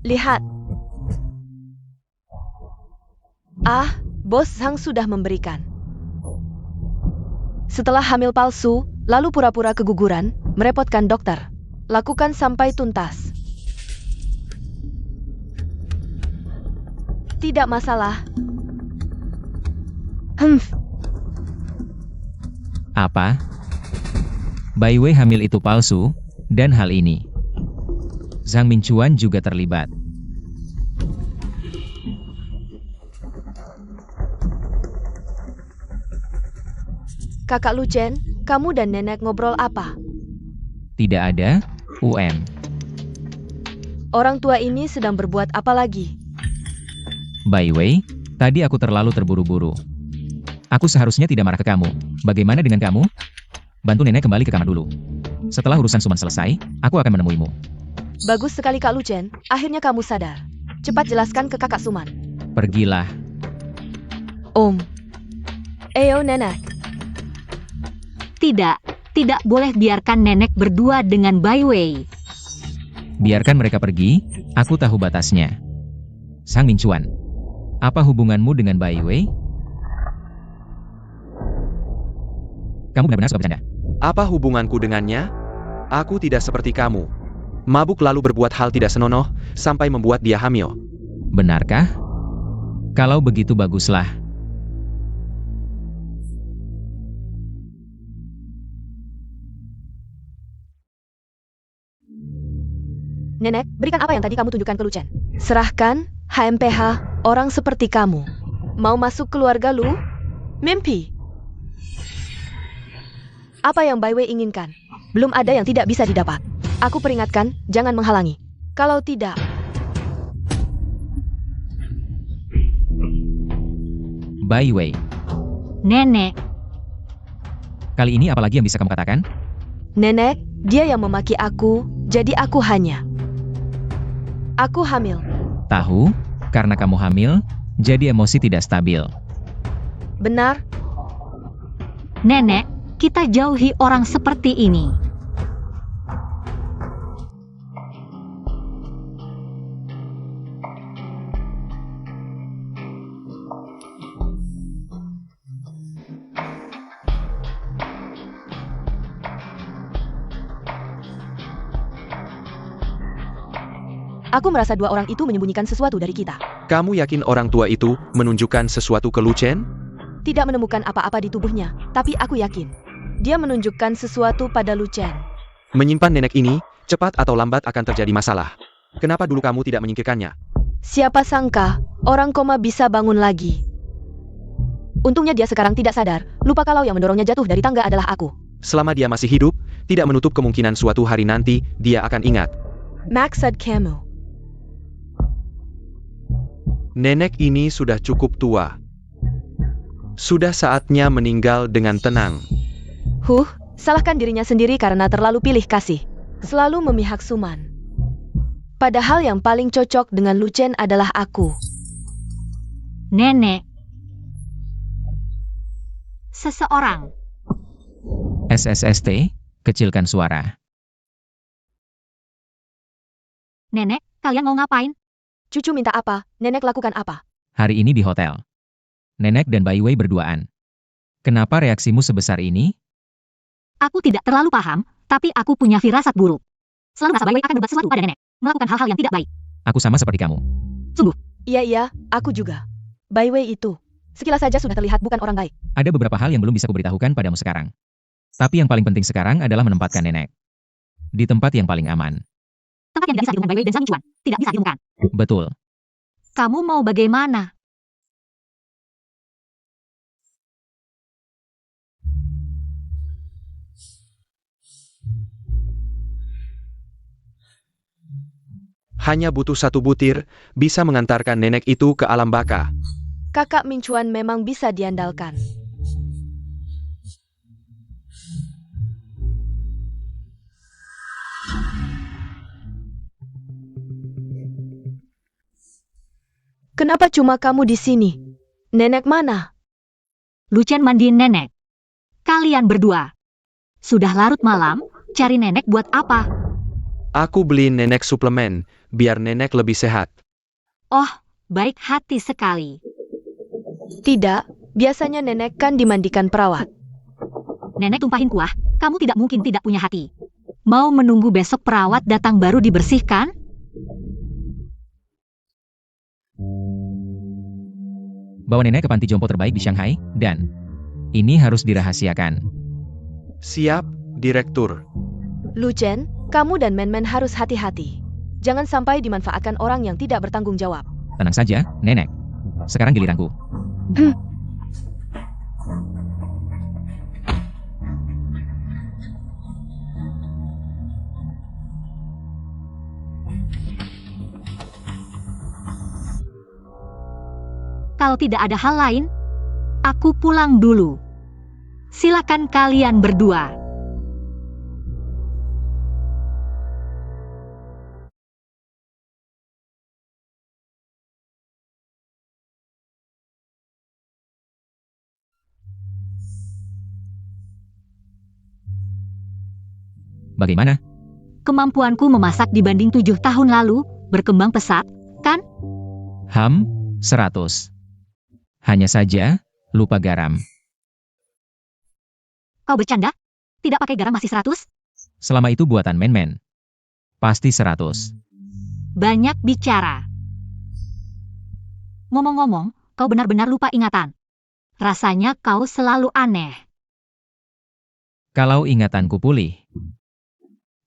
Lihat. Bos Zhang sudah memberikan. Setelah hamil palsu, lalu pura-pura keguguran, merepotkan dokter. Lakukan sampai tuntas. Tidak masalah. Apa? Bai Wei hamil itu palsu, dan hal ini. Zhang Minchuan juga terlibat. Kakak Lu Chen, kamu dan nenek ngobrol apa? Tidak ada, UM. Orang tua ini sedang berbuat apa lagi? Bai Wei, tadi aku terlalu terburu-buru. Aku seharusnya tidak marah ke kamu. Bagaimana dengan kamu? Bantu nenek kembali ke kamar dulu. Setelah urusan Suman selesai, aku akan menemuimu. Bagus sekali Kak Lu Chen, akhirnya kamu sadar. Cepat jelaskan ke kakak Suman. Pergilah. Om. Eyo nenek. Tidak boleh biarkan nenek berdua dengan Bai Wei. Biarkan mereka pergi, aku tahu batasnya. Zhang Minchuan, apa hubunganmu dengan Bai Wei? Kamu benar-benar suka bercanda. Apa hubunganku dengannya? Aku tidak seperti kamu. Mabuk lalu berbuat hal tidak senonoh, sampai membuat dia hamil. Benarkah? Kalau begitu baguslah. Nenek, berikan apa yang tadi kamu tunjukkan ke Lu Chen. Serahkan, HMPH, orang seperti kamu. Mau masuk keluarga Lu? Mimpi. Apa yang Bai Wei inginkan? Belum ada yang tidak bisa didapat. Aku peringatkan, jangan menghalangi. Kalau tidak... Bai Wei, Nenek, kali ini apalagi yang bisa kamu katakan? Nenek, dia yang memaki aku, jadi aku hanya... Aku hamil. Tahu, karena kamu hamil, jadi emosi tidak stabil. Benar? nenek, kita jauhi orang seperti ini. Aku merasa dua orang itu menyembunyikan sesuatu dari kita. Kamu yakin orang tua itu menunjukkan sesuatu ke Lu Chen? Tidak menemukan apa-apa di tubuhnya, tapi aku yakin. Dia menunjukkan sesuatu pada Lu Chen. Menyimpan nenek ini, cepat atau lambat akan terjadi masalah. Kenapa dulu kamu tidak menyingkirkannya? Siapa sangka, orang koma bisa bangun lagi. Untungnya dia sekarang tidak sadar, lupa kalau yang mendorongnya jatuh dari tangga adalah aku. Selama dia masih hidup, tidak menutup kemungkinan suatu hari nanti, dia akan ingat. Maksud kamu. Nenek ini sudah cukup tua. Sudah saatnya meninggal dengan tenang. Salahkan dirinya sendiri karena terlalu pilih kasih. Selalu memihak Suman. Padahal yang paling cocok dengan Lu Chen adalah aku. Nenek. Seseorang. SSST, kecilkan suara. Nenek, kalian mau ngapain? Cucu minta apa, nenek lakukan apa. Hari ini di hotel. Nenek dan Bai Wei berduaan. Kenapa reaksimu sebesar ini? Aku tidak terlalu paham, tapi aku punya firasat buruk. Selalu merasa Bai Wei akan berbuat sesuatu pada nenek. Melakukan hal-hal yang tidak baik. Aku sama seperti kamu. Iya, aku juga. Bai Wei itu, sekilas saja sudah terlihat bukan orang baik. Ada beberapa hal yang belum bisa kuberitahukan padamu sekarang. Tapi yang paling penting sekarang adalah menempatkan nenek di tempat yang paling aman. Tempat yang tidak bisa ditemukan Bai Wei dan Zhang Yuan. Tidak bisa ditemukan. Betul. Kamu mau bagaimana? Hanya butuh satu butir, bisa mengantarkan nenek itu ke alam baka. Kakak Min Chuan memang bisa diandalkan. Kenapa cuma kamu di sini? Nenek mana? Lu Chen mandiin nenek. Kalian berdua. Sudah larut malam, cari nenek buat apa? Aku beliin nenek suplemen, biar nenek lebih sehat. Oh, baik hati sekali. Tidak, biasanya nenek kan dimandikan perawat. Nenek tumpahin kuah, kamu tidak mungkin tidak punya hati. Mau menunggu besok perawat datang baru dibersihkan? Bawa nenek ke panti jompo terbaik di Shanghai, dan ini harus dirahasiakan. Siap, Direktur. Lu Chen, kamu dan Men harus hati-hati. Jangan sampai dimanfaatkan orang yang tidak bertanggung jawab. Tenang saja, nenek. Sekarang giliranku. Kalau tidak ada hal lain, aku pulang dulu. Silakan kalian berdua. Bagaimana? Kemampuanku memasak dibanding 7 tahun lalu berkembang pesat, kan? 100. Hanya saja, lupa garam. Kau bercanda? Tidak pakai garam masih 100? Selama itu buatan Men. Pasti 100. Banyak bicara. Ngomong-ngomong, kau benar-benar lupa ingatan. Rasanya kau selalu aneh. Kalau ingatanku pulih,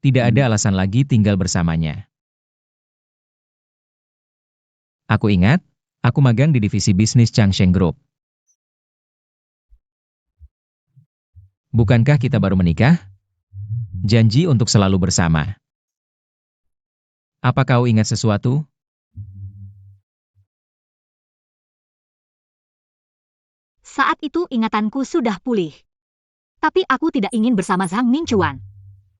tidak ada alasan lagi tinggal bersamanya. Aku ingat, aku magang di divisi bisnis Changsheng Group. Bukankah kita baru menikah? Janji untuk selalu bersama. Apa kau ingat sesuatu? Saat itu ingatanku sudah pulih. Tapi aku tidak ingin bersama Zhang Minchuan.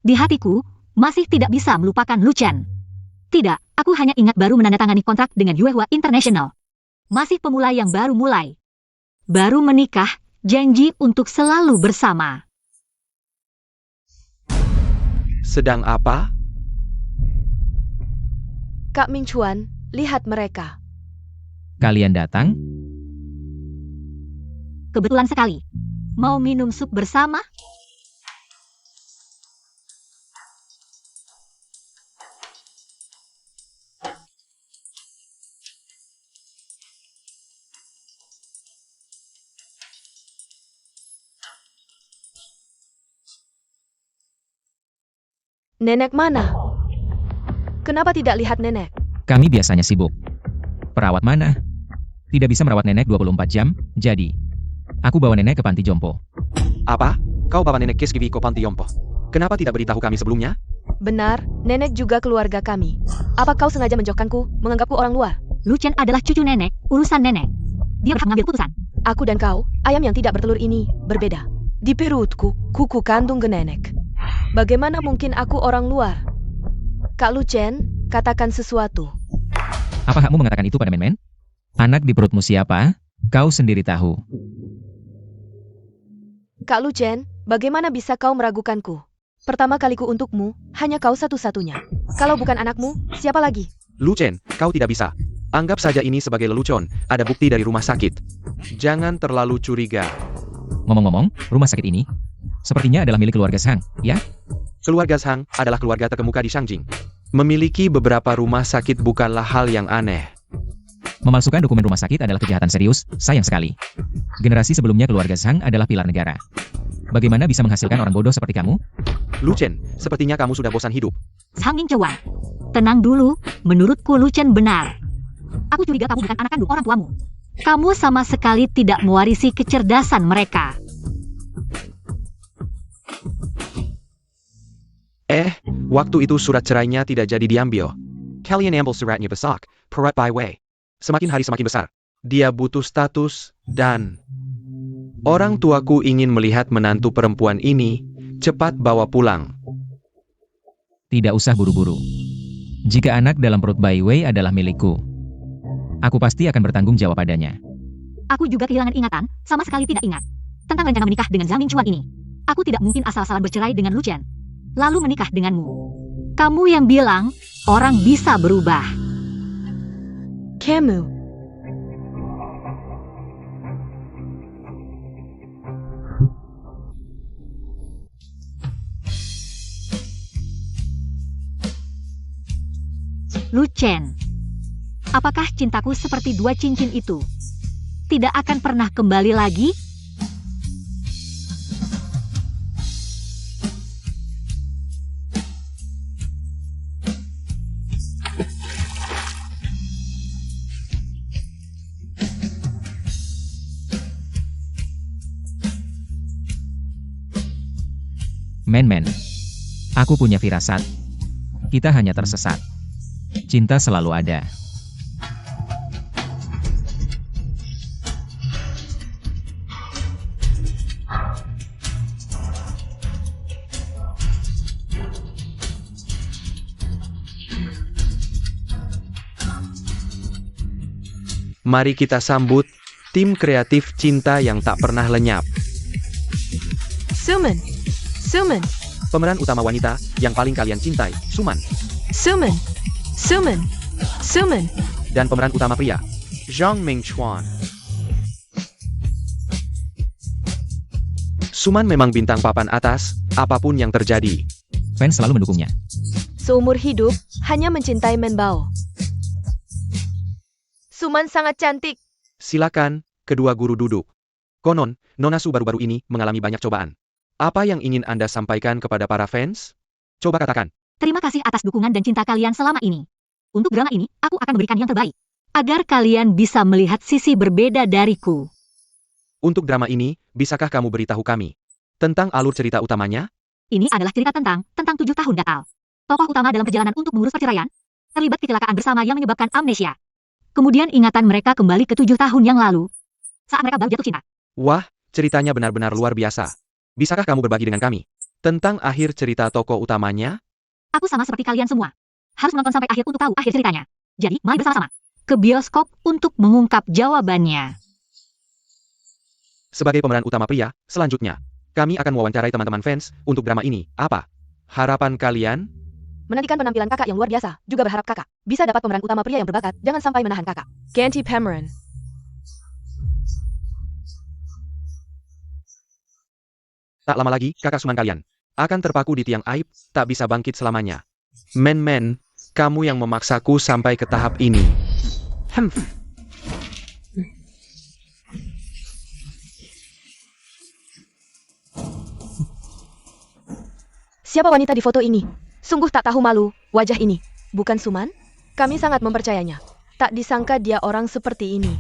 Di hatiku, masih tidak bisa melupakan Lu Chen. Tidak, aku hanya ingat baru menandatangani kontrak dengan Yuehua International. Masih pemula yang baru mulai. Baru menikah, janji untuk selalu bersama. Sedang apa? Kak Min Chuan, lihat mereka. Kalian datang? Kebetulan sekali. Mau minum sup bersama? Nenek mana? Kenapa tidak lihat nenek? Kami biasanya sibuk. Perawat mana? Tidak bisa merawat nenek 24 jam, jadi aku bawa nenek ke panti jompo. Apa? Kau bawa nenek ke Skiviko Panti Yompo. Kenapa tidak beritahu kami sebelumnya? Benar, nenek juga keluarga kami. Apa kau sengaja menjauhkanku, menganggapku orang luar? Lu Chen adalah cucu nenek, urusan nenek. Dia berhak mengambil putusan. Aku dan kau, ayam yang tidak bertelur ini, berbeda. Di perutku, kuku kandung genenek. Bagaimana mungkin aku orang luar? Kak Lucien, katakan sesuatu. Apa hakmu mengatakan itu pada Men-Men? Anak di perutmu siapa? Kau sendiri tahu. Kak Lucien, bagaimana bisa kau meragukanku? Pertama kaliku untukmu, hanya kau satu-satunya. Kalau bukan anakmu, siapa lagi? Lucien, kau tidak bisa. Anggap saja ini sebagai lelucon, ada bukti dari rumah sakit. Jangan terlalu curiga. Ngomong-ngomong, rumah sakit ini sepertinya adalah milik keluarga Zhang, ya? Keluarga Zhang adalah keluarga terkemuka di Shangjing. Memiliki beberapa rumah sakit bukanlah hal yang aneh. Memalsukan dokumen rumah sakit adalah kejahatan serius, sayang sekali. Generasi sebelumnya keluarga Zhang adalah pilar negara. Bagaimana bisa menghasilkan orang bodoh seperti kamu? Lucien, sepertinya kamu sudah bosan hidup. Zhang Ningcuan, tenang dulu, menurutku Lucien benar. Aku curiga kamu bukan anak kandung orang tuamu. Kamu sama sekali tidak mewarisi kecerdasan mereka. Waktu itu surat cerainya tidak jadi diambil. Kalian ambil suratnya besok, perat by way. Semakin hari semakin besar. Dia butuh status, dan orang tuaku ingin melihat menantu perempuan ini cepat bawa pulang. Tidak usah buru-buru. Jika anak dalam perut Bai Wei adalah milikku, aku pasti akan bertanggung jawab padanya. Aku juga kehilangan ingatan, sama sekali tidak ingat tentang rencana menikah dengan Zhang Ningcuan ini. Aku tidak mungkin asal-asalan bercerai dengan Lucien, lalu menikah denganmu. Kamu yang bilang, orang bisa berubah. Kamu. Lucien, apakah cintaku seperti dua cincin itu tidak akan pernah kembali lagi? Men-Men, aku punya firasat. Kita hanya tersesat. Cinta selalu ada. Mari kita sambut tim kreatif cinta yang tak pernah lenyap. Suman. Suman. Pemeran utama wanita yang paling kalian cintai, Suman. Suman. Suman. Suman. Dan pemeran utama pria, Zhang Mingchuan. Suman memang bintang papan atas, apapun yang terjadi. Fans selalu mendukungnya. Seumur hidup, hanya mencintai Menbao. Suman sangat cantik. Silakan, kedua guru duduk. Konon, Nona Su baru-baru ini mengalami banyak cobaan. Apa yang ingin Anda sampaikan kepada para fans? Coba katakan. Terima kasih atas dukungan dan cinta kalian selama ini. Untuk drama ini, aku akan memberikan yang terbaik, agar kalian bisa melihat sisi berbeda dariku. Untuk drama ini, bisakah kamu beritahu kami tentang alur cerita utamanya? Ini adalah cerita tentang 7 tahun gatal. Tokoh utama dalam perjalanan untuk mengurus perceraian, terlibat kecelakaan bersama yang menyebabkan amnesia. Kemudian ingatan mereka kembali ke 7 tahun yang lalu, saat mereka baru jatuh cinta. Wah, ceritanya benar-benar luar biasa. Bisakah kamu berbagi dengan kami tentang akhir cerita tokoh utamanya? Aku sama seperti kalian semua, harus menonton sampai akhir untuk tahu akhir ceritanya. Jadi, mari bersama-sama ke bioskop untuk mengungkap jawabannya. Sebagai pemeran utama pria, selanjutnya, kami akan mewawancarai teman-teman fans untuk drama ini. Apa harapan kalian? Menantikan penampilan kakak yang luar biasa, juga berharap kakak bisa dapat pemeran utama pria yang berbakat, jangan sampai menahan kakak. Ganti pemeran. Tak lama lagi, kakak Suman kalian akan terpaku di tiang aib, tak bisa bangkit selamanya. Men, kamu yang memaksaku sampai ke tahap ini. Siapa wanita di foto ini? Sungguh tak tahu malu, wajah ini. Bukan Suman? Kami sangat mempercayainya. Tak disangka dia orang seperti ini.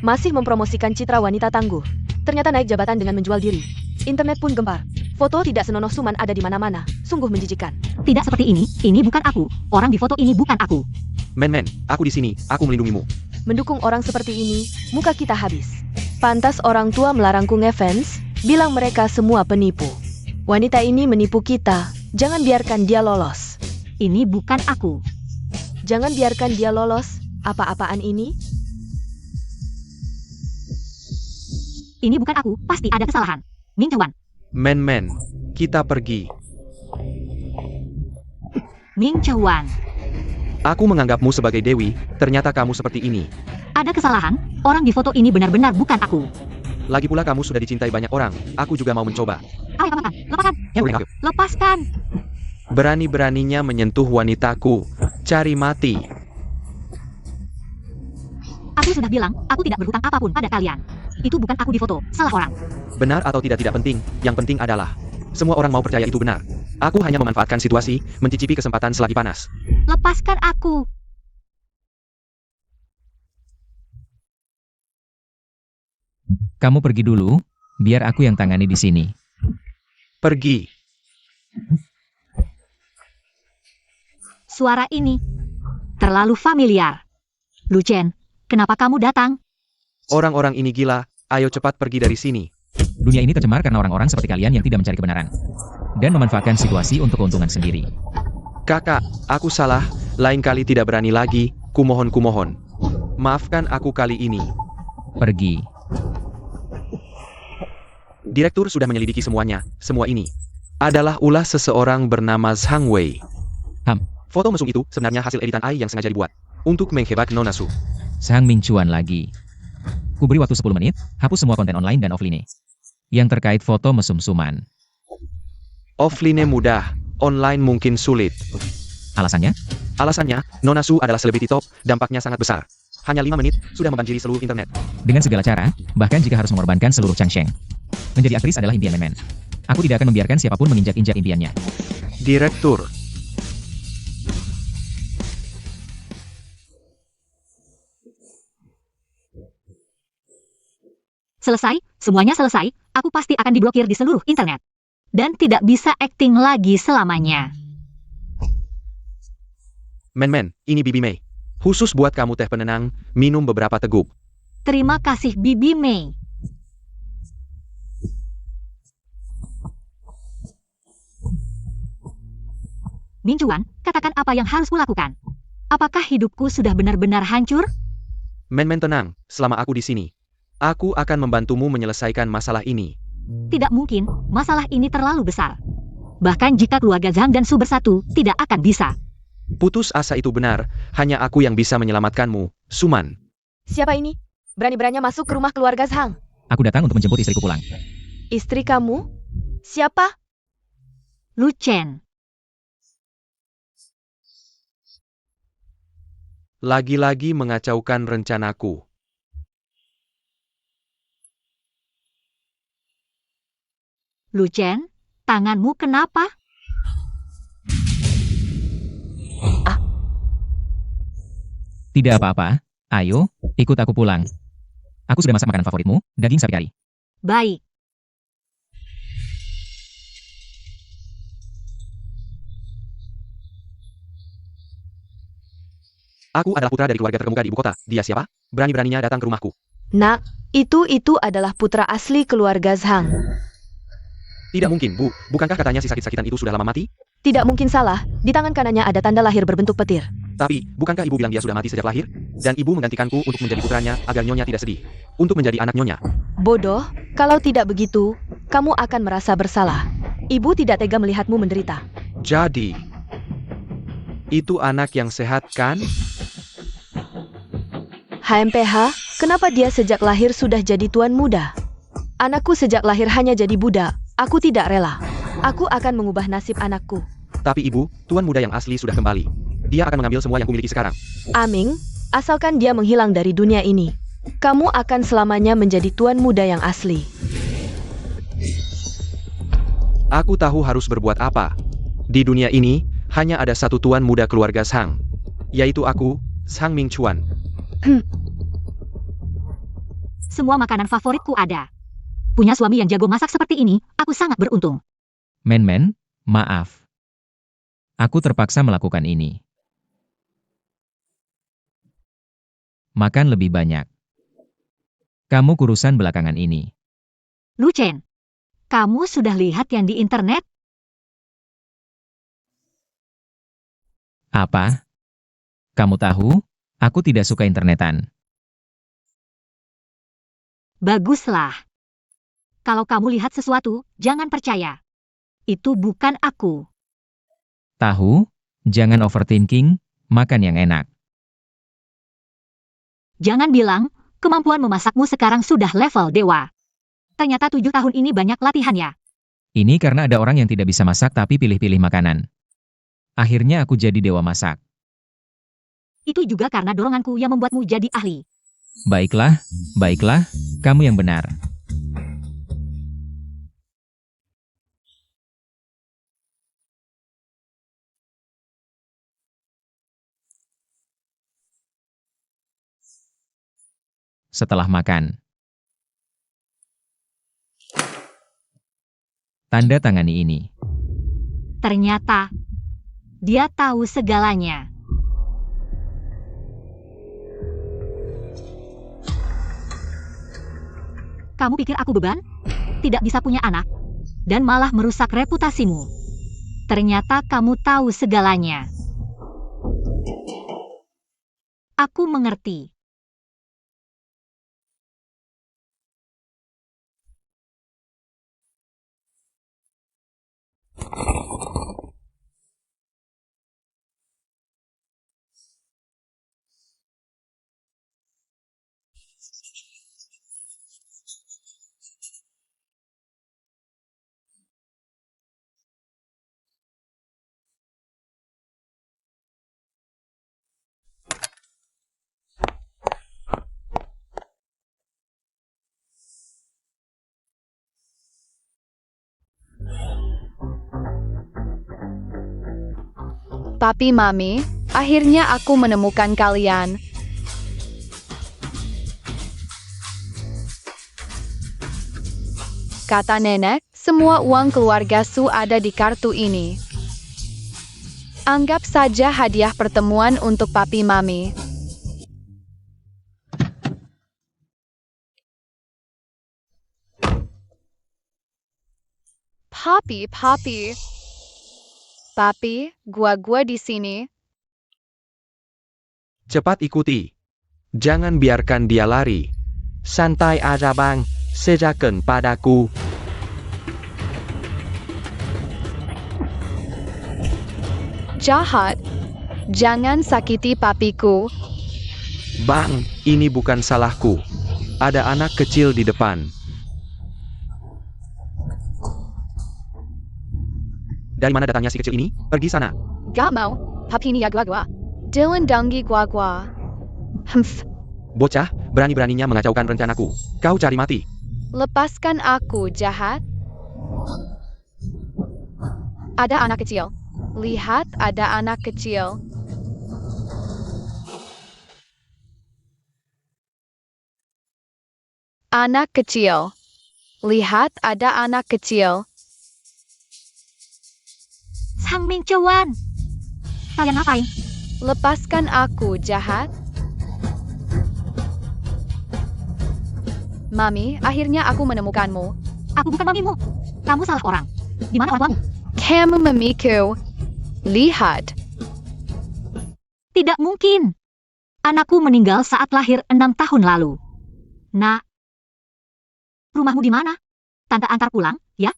Masih mempromosikan citra wanita tangguh. Ternyata naik jabatan dengan menjual diri. Internet pun gempar. Foto tidak senonoh Suman ada di mana-mana. Sungguh menjijikan. Tidak seperti ini bukan aku. Orang di foto ini bukan aku. Men, aku di sini, aku melindungimu. Mendukung orang seperti ini, muka kita habis. Pantas orang tua melarangku ngefans, bilang mereka semua penipu. Wanita ini menipu kita, jangan biarkan dia lolos. Ini bukan aku. Jangan biarkan dia lolos, apa-apaan ini? Ini bukan aku, pasti ada kesalahan. Ming Chuan, Men, kita pergi. Ming Chuan. Aku menganggapmu sebagai dewi, ternyata kamu seperti ini. Ada kesalahan, orang di foto ini benar-benar bukan aku. Lagi pula kamu sudah dicintai banyak orang, aku juga mau mencoba. Lepaskan. Lepaskan. Berani-beraninya menyentuh wanitaku, cari mati. Aku sudah bilang, aku tidak berhutang apapun pada kalian. Itu bukan aku di foto, salah orang. Benar atau tidak penting, yang penting adalah semua orang mau percaya itu benar. Aku hanya memanfaatkan situasi, mencicipi kesempatan selagi panas. Lepaskan aku. Kamu pergi dulu, biar aku yang tangani di sini. Pergi. Suara ini terlalu familiar. Lu Chen, kenapa kamu datang? Orang-orang ini gila, ayo cepat pergi dari sini. Dunia ini tercemar karena orang-orang seperti kalian yang tidak mencari kebenaran. Dan memanfaatkan situasi untuk keuntungan sendiri. Kakak, aku salah, lain kali tidak berani lagi, kumohon. Maafkan aku kali ini. Pergi. Direktur sudah menyelidiki semuanya, semua ini adalah ulah seseorang bernama Zhang Wei. Foto mesum itu sebenarnya hasil editan AI yang sengaja dibuat untuk menghebak Nona Su. Sang Ming Chuan lagi. Ku beri waktu 10 menit, hapus semua konten online dan offline yang terkait foto mesum-suman. Offline mudah, online mungkin sulit. Alasannya? Alasannya, Nona Su adalah selebriti top, dampaknya sangat besar. Hanya 5 menit, sudah membanjiri seluruh internet. Dengan segala cara, bahkan jika harus mengorbankan seluruh Changsheng. Menjadi aktris adalah impian Men. Aku tidak akan membiarkan siapapun menginjak-injak impiannya. Direktur. Selesai, semuanya selesai, aku pasti akan diblokir di seluruh internet. Dan tidak bisa akting lagi selamanya. Men, ini Bibi Mei. Khusus buat kamu teh penenang, minum beberapa teguk. Terima kasih Bibi Mei. Ming Chuan, katakan apa yang harus kulakukan. Apakah hidupku sudah benar-benar hancur? Men tenang, selama aku di sini. Aku akan membantumu menyelesaikan masalah ini. Tidak mungkin, masalah ini terlalu besar. Bahkan jika keluarga Zhang dan Su bersatu, tidak akan bisa. Putus asa itu benar, hanya aku yang bisa menyelamatkanmu, Suman. Siapa ini? Berani-beraninya masuk ke rumah keluarga Zhang. Aku datang untuk menjemput istriku pulang. Istri kamu? Siapa? Lu Chen. Lagi-lagi mengacaukan rencanaku. Lu Chen, tanganmu kenapa? Tidak apa-apa, ayo, ikut aku pulang. Aku sudah masak makanan favoritmu, daging sapi kari. Baik. Aku adalah putra dari keluarga terkemuka di ibu kota. Dia siapa? Berani-beraninya datang ke rumahku. Nak, itu adalah putra asli keluarga Zhang. Tidak mungkin, Bu. Bukankah katanya si sakit-sakitan itu sudah lama mati? Tidak mungkin salah, di tangan kanannya ada tanda lahir berbentuk petir. Tapi, bukankah ibu bilang dia sudah mati sejak lahir? Dan ibu menggantikanku untuk menjadi putranya agar nyonya tidak sedih. Untuk menjadi anak nyonya. Bodoh, kalau tidak begitu, kamu akan merasa bersalah. Ibu tidak tega melihatmu menderita. Jadi, itu anak yang sehat kan? HMPH, kenapa dia sejak lahir sudah jadi tuan muda? Anakku sejak lahir hanya jadi budak. Aku tidak rela. Aku akan mengubah nasib anakku. Tapi ibu, tuan muda yang asli sudah kembali. Dia akan mengambil semua yang kumiliki sekarang. Aming, asalkan dia menghilang dari dunia ini, kamu akan selamanya menjadi tuan muda yang asli. Aku tahu harus berbuat apa. Di dunia ini, hanya ada satu tuan muda keluarga Zhang. Yaitu aku, Zhang Ming Chuan. Semua makanan favoritku ada. Punya suami yang jago masak seperti ini, aku sangat beruntung. Men, maaf. Aku terpaksa melakukan ini. Makan lebih banyak. Kamu kurusan belakangan ini. Lu Chen, kamu sudah lihat yang di internet? Apa? Kamu tahu, aku tidak suka internetan. Baguslah. Kalau kamu lihat sesuatu, jangan percaya. Itu bukan aku. Tahu, jangan overthinking, makan yang enak. Jangan bilang, kemampuan memasakmu sekarang sudah level dewa. Ternyata 7 tahun ini banyak latihan ya. Ini karena ada orang yang tidak bisa masak tapi pilih-pilih makanan. Akhirnya aku jadi dewa masak. Itu juga karena doronganku yang membuatmu jadi ahli. Baiklah, baiklah, kamu yang benar. Setelah makan. Tanda tangani ini. Ternyata, dia tahu segalanya. Kamu pikir aku beban? Tidak bisa punya anak? Dan malah merusak reputasimu. Ternyata kamu tahu segalanya. Aku mengerti. Papi Mami, akhirnya aku menemukan kalian. Kata nenek, semua uang keluarga Su ada di kartu ini. Anggap saja hadiah pertemuan untuk Papi Mami. Papi. Papi, gua di sini. Cepat ikuti. Jangan biarkan dia lari. Santai aja bang, serahkan padaku. Jahat. Jangan sakiti papiku. Bang, ini bukan salahku. Ada anak kecil di depan. Dari mana datangnya si kecil ini? Pergi sana. Gak mau. Papi ini ya gua. Dylan danggi gua. Humph. Bocah, berani-beraninya mengacaukan rencanaku. Kau cari mati. Lepaskan aku, jahat. Ada anak kecil. Lihat, ada anak kecil. Anak kecil. Lihat, ada anak kecil. Sang Ming Cuan. Kalian ngapain? Lepaskan aku, jahat. Mami, akhirnya aku menemukanmu. Aku bukan mamimu. Kamu salah orang. Di mana orang tuamu? Kamu mamiku. Lihat. Tidak mungkin. Anakku meninggal saat lahir 6 tahun lalu. Nak, rumahmu di mana? Tante antar pulang, ya?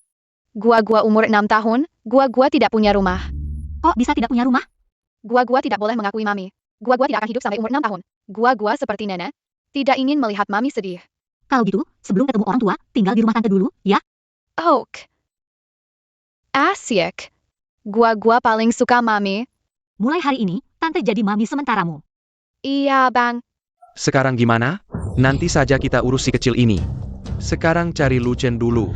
Gua umur 6 tahun. Gua tidak punya rumah. Kok bisa tidak punya rumah? Gua tidak boleh mengakui Mami. Gua tidak akan hidup sampai umur 6 tahun. Gua seperti nenek. Tidak ingin melihat Mami sedih. Kalau gitu, sebelum ketemu orang tua, tinggal di rumah tante dulu, ya? Oak. Asyik. Gua paling suka Mami. Mulai hari ini, tante jadi mami sementaramu. Iya, Bang. Sekarang gimana? Nanti saja kita urus si kecil ini. Sekarang cari Lu Chen dulu.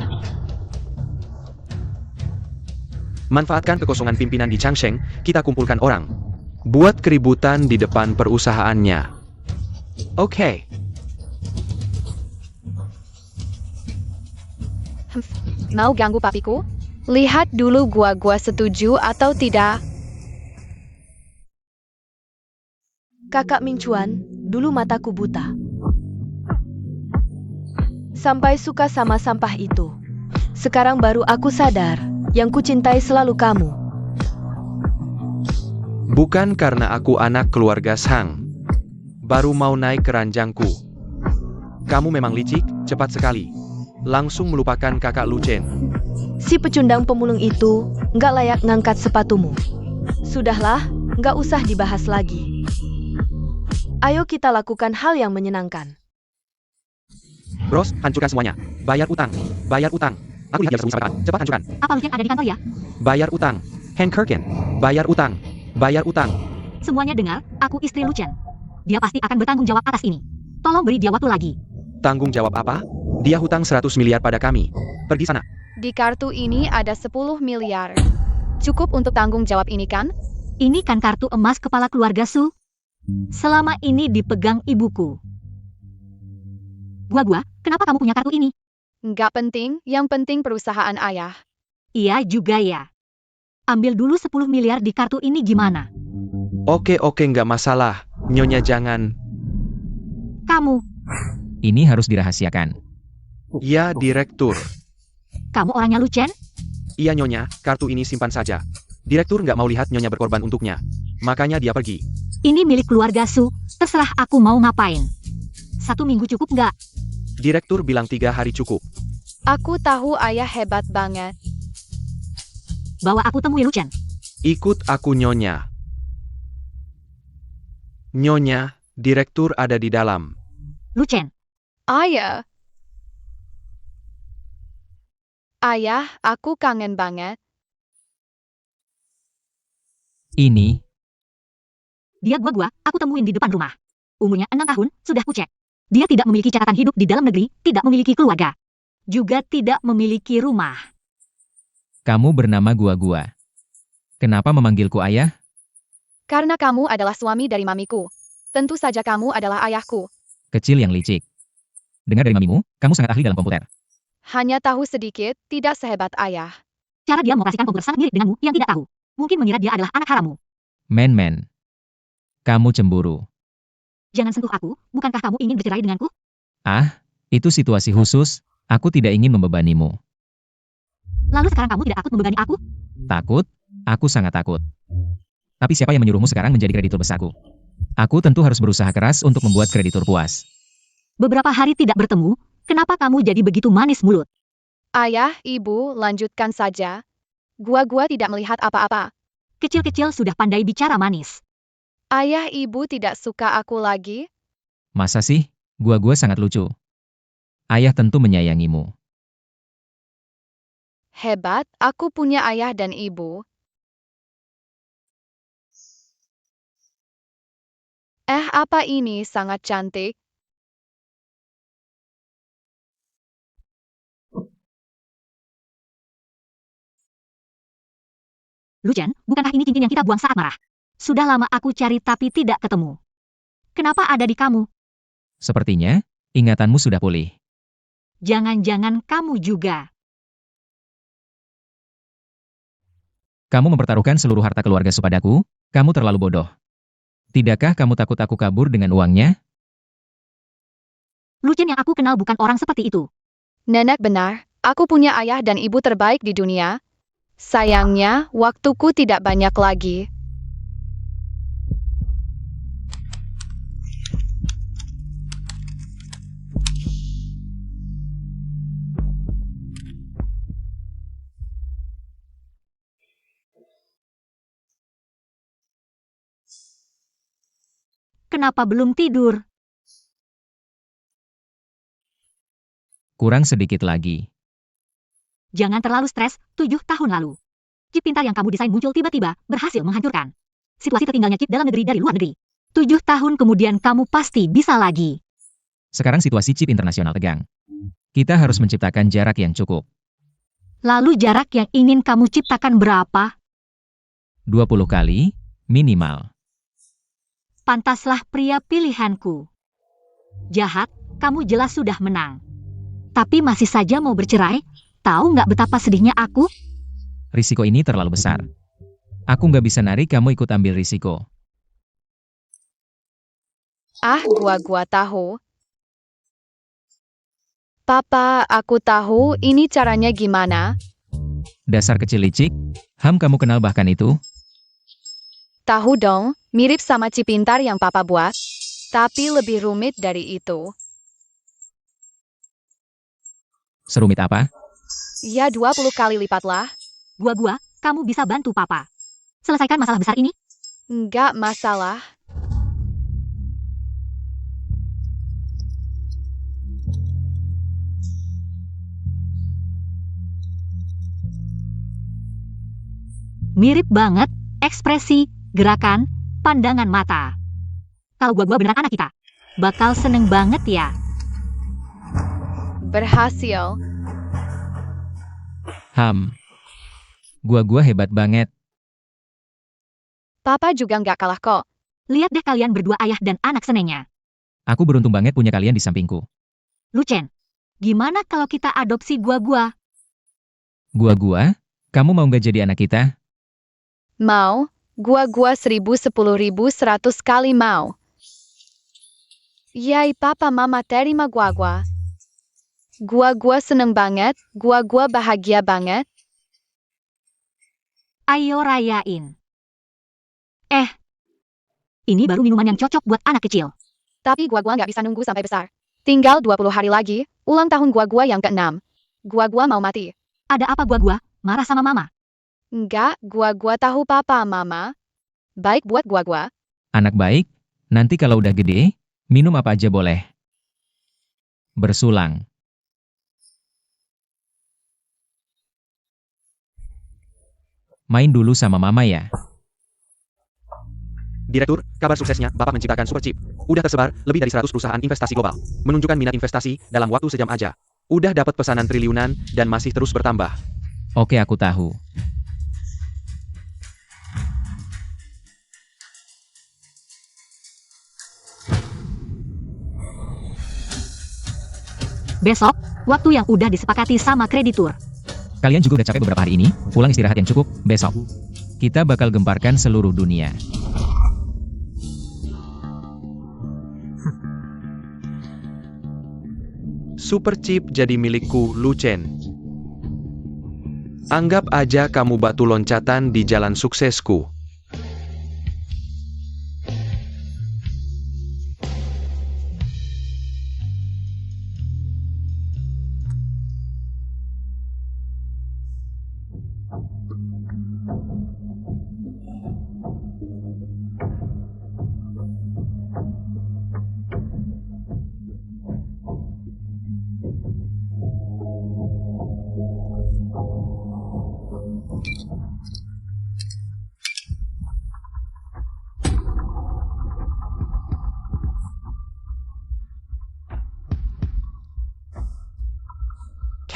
Manfaatkan kekosongan pimpinan di Changsheng, kita kumpulkan orang. Buat keributan di depan perusahaannya. Oke. Mau ganggu papiku? Lihat dulu gua setuju atau tidak. Kakak Ming Chuan, dulu mataku buta. Sampai suka sama sampah itu. Sekarang baru aku sadar, yang kucintai selalu kamu. Bukan karena aku anak keluarga Shang. Baru mau naik ke ranjangku. Kamu memang licik, cepat sekali. Langsung melupakan kakak Lu Chen. Si pecundang pemulung itu nggak layak ngangkat sepatumu. Sudahlah, nggak usah dibahas lagi. Ayo kita lakukan hal yang menyenangkan. Bros, hancurkan semuanya. Bayar utang. Bayar utang. Aku lihat dia bersembunyi sampai kapan. Cepat hancurkan. Apa Lucien ada di kantor ya? Bayar utang. Hank Kirkin. Bayar utang. Bayar utang. Semuanya dengar, aku istri Lucien. Dia pasti akan bertanggung jawab atas ini. Tolong beri dia waktu lagi. Tanggung jawab apa? Dia hutang 100 miliar pada kami. Pergi sana. Di kartu ini ada 10 miliar. Cukup untuk tanggung jawab ini kan? Ini kan kartu emas kepala keluarga Su. Selama ini dipegang ibuku. Gua, kenapa kamu punya kartu ini? Nggak penting, yang penting perusahaan ayah. Iya juga ya. Ambil dulu 10 miliar di kartu ini gimana? Oke, nggak masalah. Nyonya jangan. Kamu, Ini harus dirahasiakan. Ya, direktur. kamu orangnya Lucien? Iya Nyonya, kartu ini simpan saja. Direktur nggak mau lihat Nyonya berkorban untuknya. Makanya dia pergi. Ini milik keluarga Su, terserah aku mau ngapain. 1 minggu cukup nggak? Direktur bilang 3 hari cukup. Aku tahu ayah hebat banget. Bawa aku temui Lucien. Ikut aku Nyonya. Nyonya, direktur ada di dalam. Lucien, Ayah. Ayah, aku kangen banget. Ini, dia gua, aku temuin di depan rumah. Umurnya 6 tahun, sudah kucek. Dia tidak memiliki catatan hidup di dalam negeri, tidak memiliki keluarga. Juga tidak memiliki rumah. kamu bernama Gua. Kenapa memanggilku ayah? Karena kamu adalah suami dari mamiku. Tentu saja kamu adalah ayahku. Kecil yang licik. Dengar dari mamimu, kamu sangat ahli dalam komputer. Hanya tahu sedikit, tidak sehebat ayah. Cara dia mengoperasikan komputer sangat mirip denganmu yang tidak tahu. Mungkin mengira dia adalah anak harammu. Men. Kamu cemburu. Jangan sentuh aku, bukankah kamu ingin bercerai denganku? Ah, itu situasi khusus. Aku tidak ingin membebanimu. Lalu sekarang kamu tidak takut membebani aku? Takut? Aku sangat takut. Tapi siapa yang menyuruhmu sekarang menjadi kreditur besarku? Aku tentu harus berusaha keras untuk membuat kreditur puas. Beberapa hari tidak bertemu, kenapa kamu jadi begitu manis mulut? Ayah, ibu, lanjutkan saja. Gua tidak melihat apa-apa. Kecil-kecil sudah pandai bicara manis. Ayah, ibu tidak suka aku lagi. Masa sih? Gua sangat lucu. Ayah tentu menyayangimu. Hebat, aku punya ayah dan ibu. Apa ini sangat cantik? Lucien, bukankah ini cincin yang kita buang saat marah? Sudah lama aku cari tapi tidak ketemu. Kenapa ada di kamu? Sepertinya, ingatanmu sudah pulih. Jangan-jangan kamu juga. Kamu mempertaruhkan seluruh harta keluarga supadaku? Kamu terlalu bodoh. Tidakkah kamu takut aku kabur dengan uangnya? Lucien yang aku kenal bukan orang seperti itu. Nenek benar, aku punya ayah dan ibu terbaik di dunia. Sayangnya, waktuku tidak banyak lagi. Kenapa belum tidur? Kurang sedikit lagi. Jangan terlalu stres, 7 tahun lalu. Chip pintar yang kamu desain muncul tiba-tiba, berhasil menghancurkan situasi tertinggalnya chip dalam negeri dari luar negeri. 7 tahun kemudian kamu pasti bisa lagi. Sekarang situasi chip internasional tegang. Kita harus menciptakan jarak yang cukup. Lalu jarak yang ingin kamu ciptakan berapa? 20 kali, minimal. Pantaslah pria pilihanku. Jahat, kamu jelas sudah menang. Tapi masih saja mau bercerai? Tahu nggak betapa sedihnya aku? Risiko ini terlalu besar. Aku nggak bisa narik kamu ikut ambil risiko. Gua tahu. Papa, aku tahu ini caranya gimana. Dasar kecil licik. Kamu kenal bahkan itu? Tahu dong, mirip sama chip pintar yang Papa buat. Tapi lebih rumit dari itu. Serumit apa? Ya 20 kali lipat lah. Gua, kamu bisa bantu papa. Selesaikan masalah besar ini. Nggak masalah. Mirip banget, ekspresi, gerakan, pandangan mata. Kalau gua beneran anak kita, bakal seneng banget ya. Berhasil. Gua hebat banget. Papa juga nggak kalah kok. Lihat deh kalian berdua ayah dan anak senengnya. Aku beruntung banget punya kalian di sampingku. Lucen, gimana kalau kita adopsi gua? Gua, kamu mau nggak jadi anak kita? Mau, gua 1000 10.000 100 kali mau. Yay, papa mama terima gua. Gua seneng banget, gua bahagia banget. Ayo rayain. Ini baru minuman yang cocok buat anak kecil. Tapi gua nggak bisa nunggu sampai besar. Tinggal 20 hari lagi, ulang tahun gua yang ke-6. Gua mau mati. Ada apa gua? Marah sama mama? Enggak, gua tahu papa mama. Baik buat gua. Anak baik, nanti kalau udah gede, minum apa aja boleh. Bersulang. Main dulu sama mama ya. Direktur, kabar suksesnya, Bapak menciptakan Superchip. Udah tersebar, lebih dari 100 perusahaan investasi global. Menunjukkan minat investasi, dalam waktu sejam aja. Udah dapat pesanan triliunan, dan masih terus bertambah. Oke, aku tahu. Besok, waktu yang udah disepakati sama kreditur. Kalian juga udah capek beberapa hari ini, pulang istirahat yang cukup, besok. Kita bakal gemparkan seluruh dunia. Superchip jadi milikku, Lucen. Anggap aja kamu batu loncatan di jalan suksesku.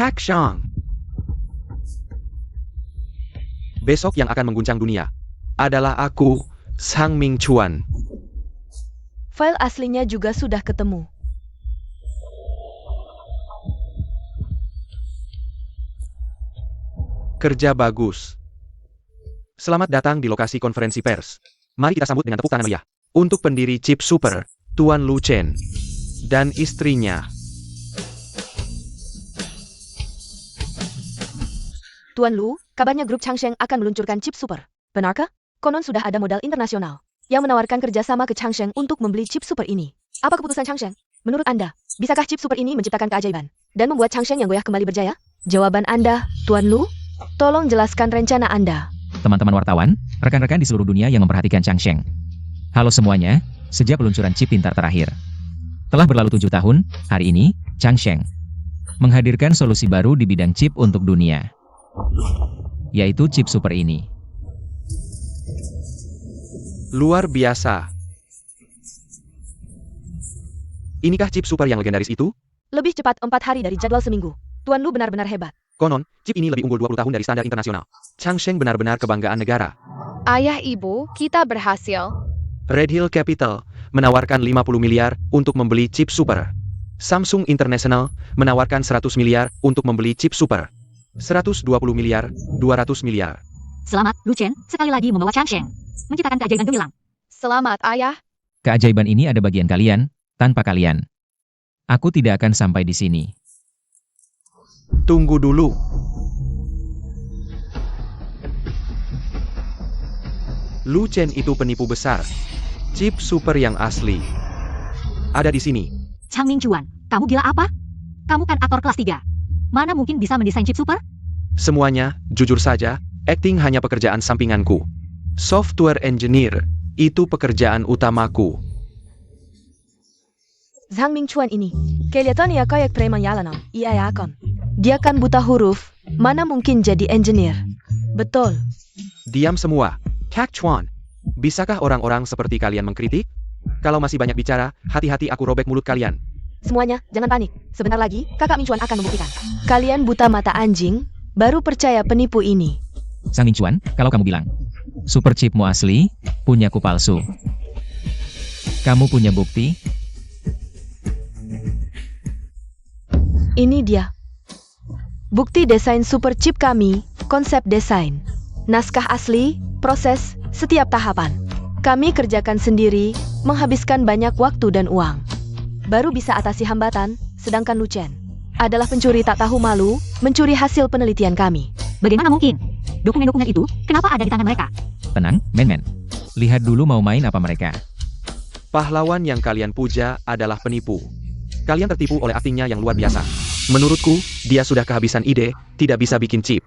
Kakshang. Besok yang akan mengguncang dunia adalah aku, Sang Ming Chuan. File aslinya juga sudah ketemu. Kerja bagus. Selamat datang di lokasi konferensi pers. Mari kita sambut dengan tepuk tangan meriah. Untuk pendiri Chip Super, Tuan Lucen. Dan istrinya. Tuan Lu, kabarnya grup Changsheng akan meluncurkan chip super. Benarkah? Konon sudah ada modal internasional yang menawarkan kerjasama ke Changsheng untuk membeli chip super ini. Apa keputusan Changsheng? Menurut Anda, bisakah chip super ini menciptakan keajaiban dan membuat Changsheng yang goyah kembali berjaya? Jawaban Anda, Tuan Lu? Tolong jelaskan rencana Anda. Teman-teman wartawan, rekan-rekan di seluruh dunia yang memperhatikan Changsheng. Halo semuanya, sejak peluncuran chip pintar terakhir. Telah berlalu 7 tahun, hari ini, Changsheng menghadirkan solusi baru di bidang chip untuk dunia. Yaitu chip super ini. Luar biasa. Inikah chip super yang legendaris itu? Lebih cepat 4 hari dari jadwal seminggu. Tuan Lu benar-benar hebat. Konon, chip ini lebih unggul 20 tahun dari standar internasional. Changsheng benar-benar kebanggaan negara. Ayah ibu, kita berhasil. Red Hill Capital menawarkan 50 miliar untuk membeli chip super. Samsung International menawarkan 100 miliar untuk membeli chip super. 120 miliar, 200 miliar. Selamat, Lucen, sekali lagi membawa Changsheng menciptakan keajaiban gemilang. Selamat ayah. Keajaiban ini ada bagian kalian, tanpa kalian. Aku tidak akan sampai di sini. Tunggu dulu. Lu Chen itu penipu besar. Chip super yang asli ada di sini. Chang Mingchuan, kamu gila apa? Kamu kan aktor kelas 3. Mana mungkin bisa mendesain chip super? Semuanya, jujur saja, acting hanya pekerjaan sampinganku. Software engineer, itu pekerjaan utamaku. Zhang Mingchuan ini, kelihatannya kayak preman jalanan. Iya ya kan. Dia kan buta huruf, mana mungkin jadi engineer. Betul. Diam semua. Kak Chuan, bisakah orang-orang seperti kalian mengkritik? Kalau masih banyak bicara, hati-hati aku robek mulut kalian. Semuanya, jangan panik. Sebentar lagi, kakak Mingchuan akan membuktikan. Kalian buta mata anjing, baru percaya penipu ini. Sang Mingchuan, kalau kamu bilang, super chipmu asli, punyaku palsu. Kamu punya bukti? Ini dia. Bukti desain super chip kami, konsep desain. Naskah asli, proses, setiap tahapan. Kami kerjakan sendiri, menghabiskan banyak waktu dan uang. Baru bisa atasi hambatan, sedangkan Lu Chen adalah pencuri tak tahu malu, mencuri hasil penelitian kami. Bagaimana mungkin? Dokumen-dokumen itu, kenapa ada di tangan mereka? Tenang, men-men. Lihat dulu mau main apa mereka. Pahlawan yang kalian puja adalah penipu. Kalian tertipu oleh aktingnya yang luar biasa. Menurutku, dia sudah kehabisan ide, tidak bisa bikin chip.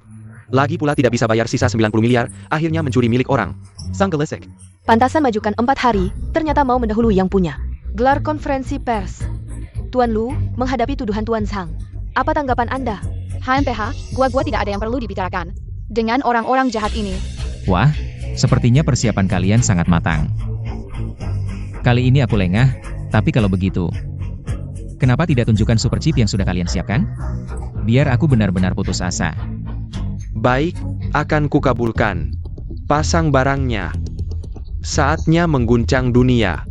Lagi pula tidak bisa bayar sisa 90 miliar, akhirnya mencuri milik orang. Sang gelesek. Pantasan majukan 4 hari, ternyata mau mendahului yang punya. Gelar konferensi pers. Tuan Lu, menghadapi tuduhan Tuan Zhang. Apa tanggapan Anda? HMPH, gua tidak ada yang perlu dibicarakan. Dengan orang-orang jahat ini, Wah, sepertinya persiapan kalian sangat matang. Kali ini aku lengah, tapi kalau begitu, kenapa tidak tunjukkan super chip yang sudah kalian siapkan? Biar aku benar-benar putus asa. Baik, akan kukabulkan. Pasang barangnya. Saatnya mengguncang dunia.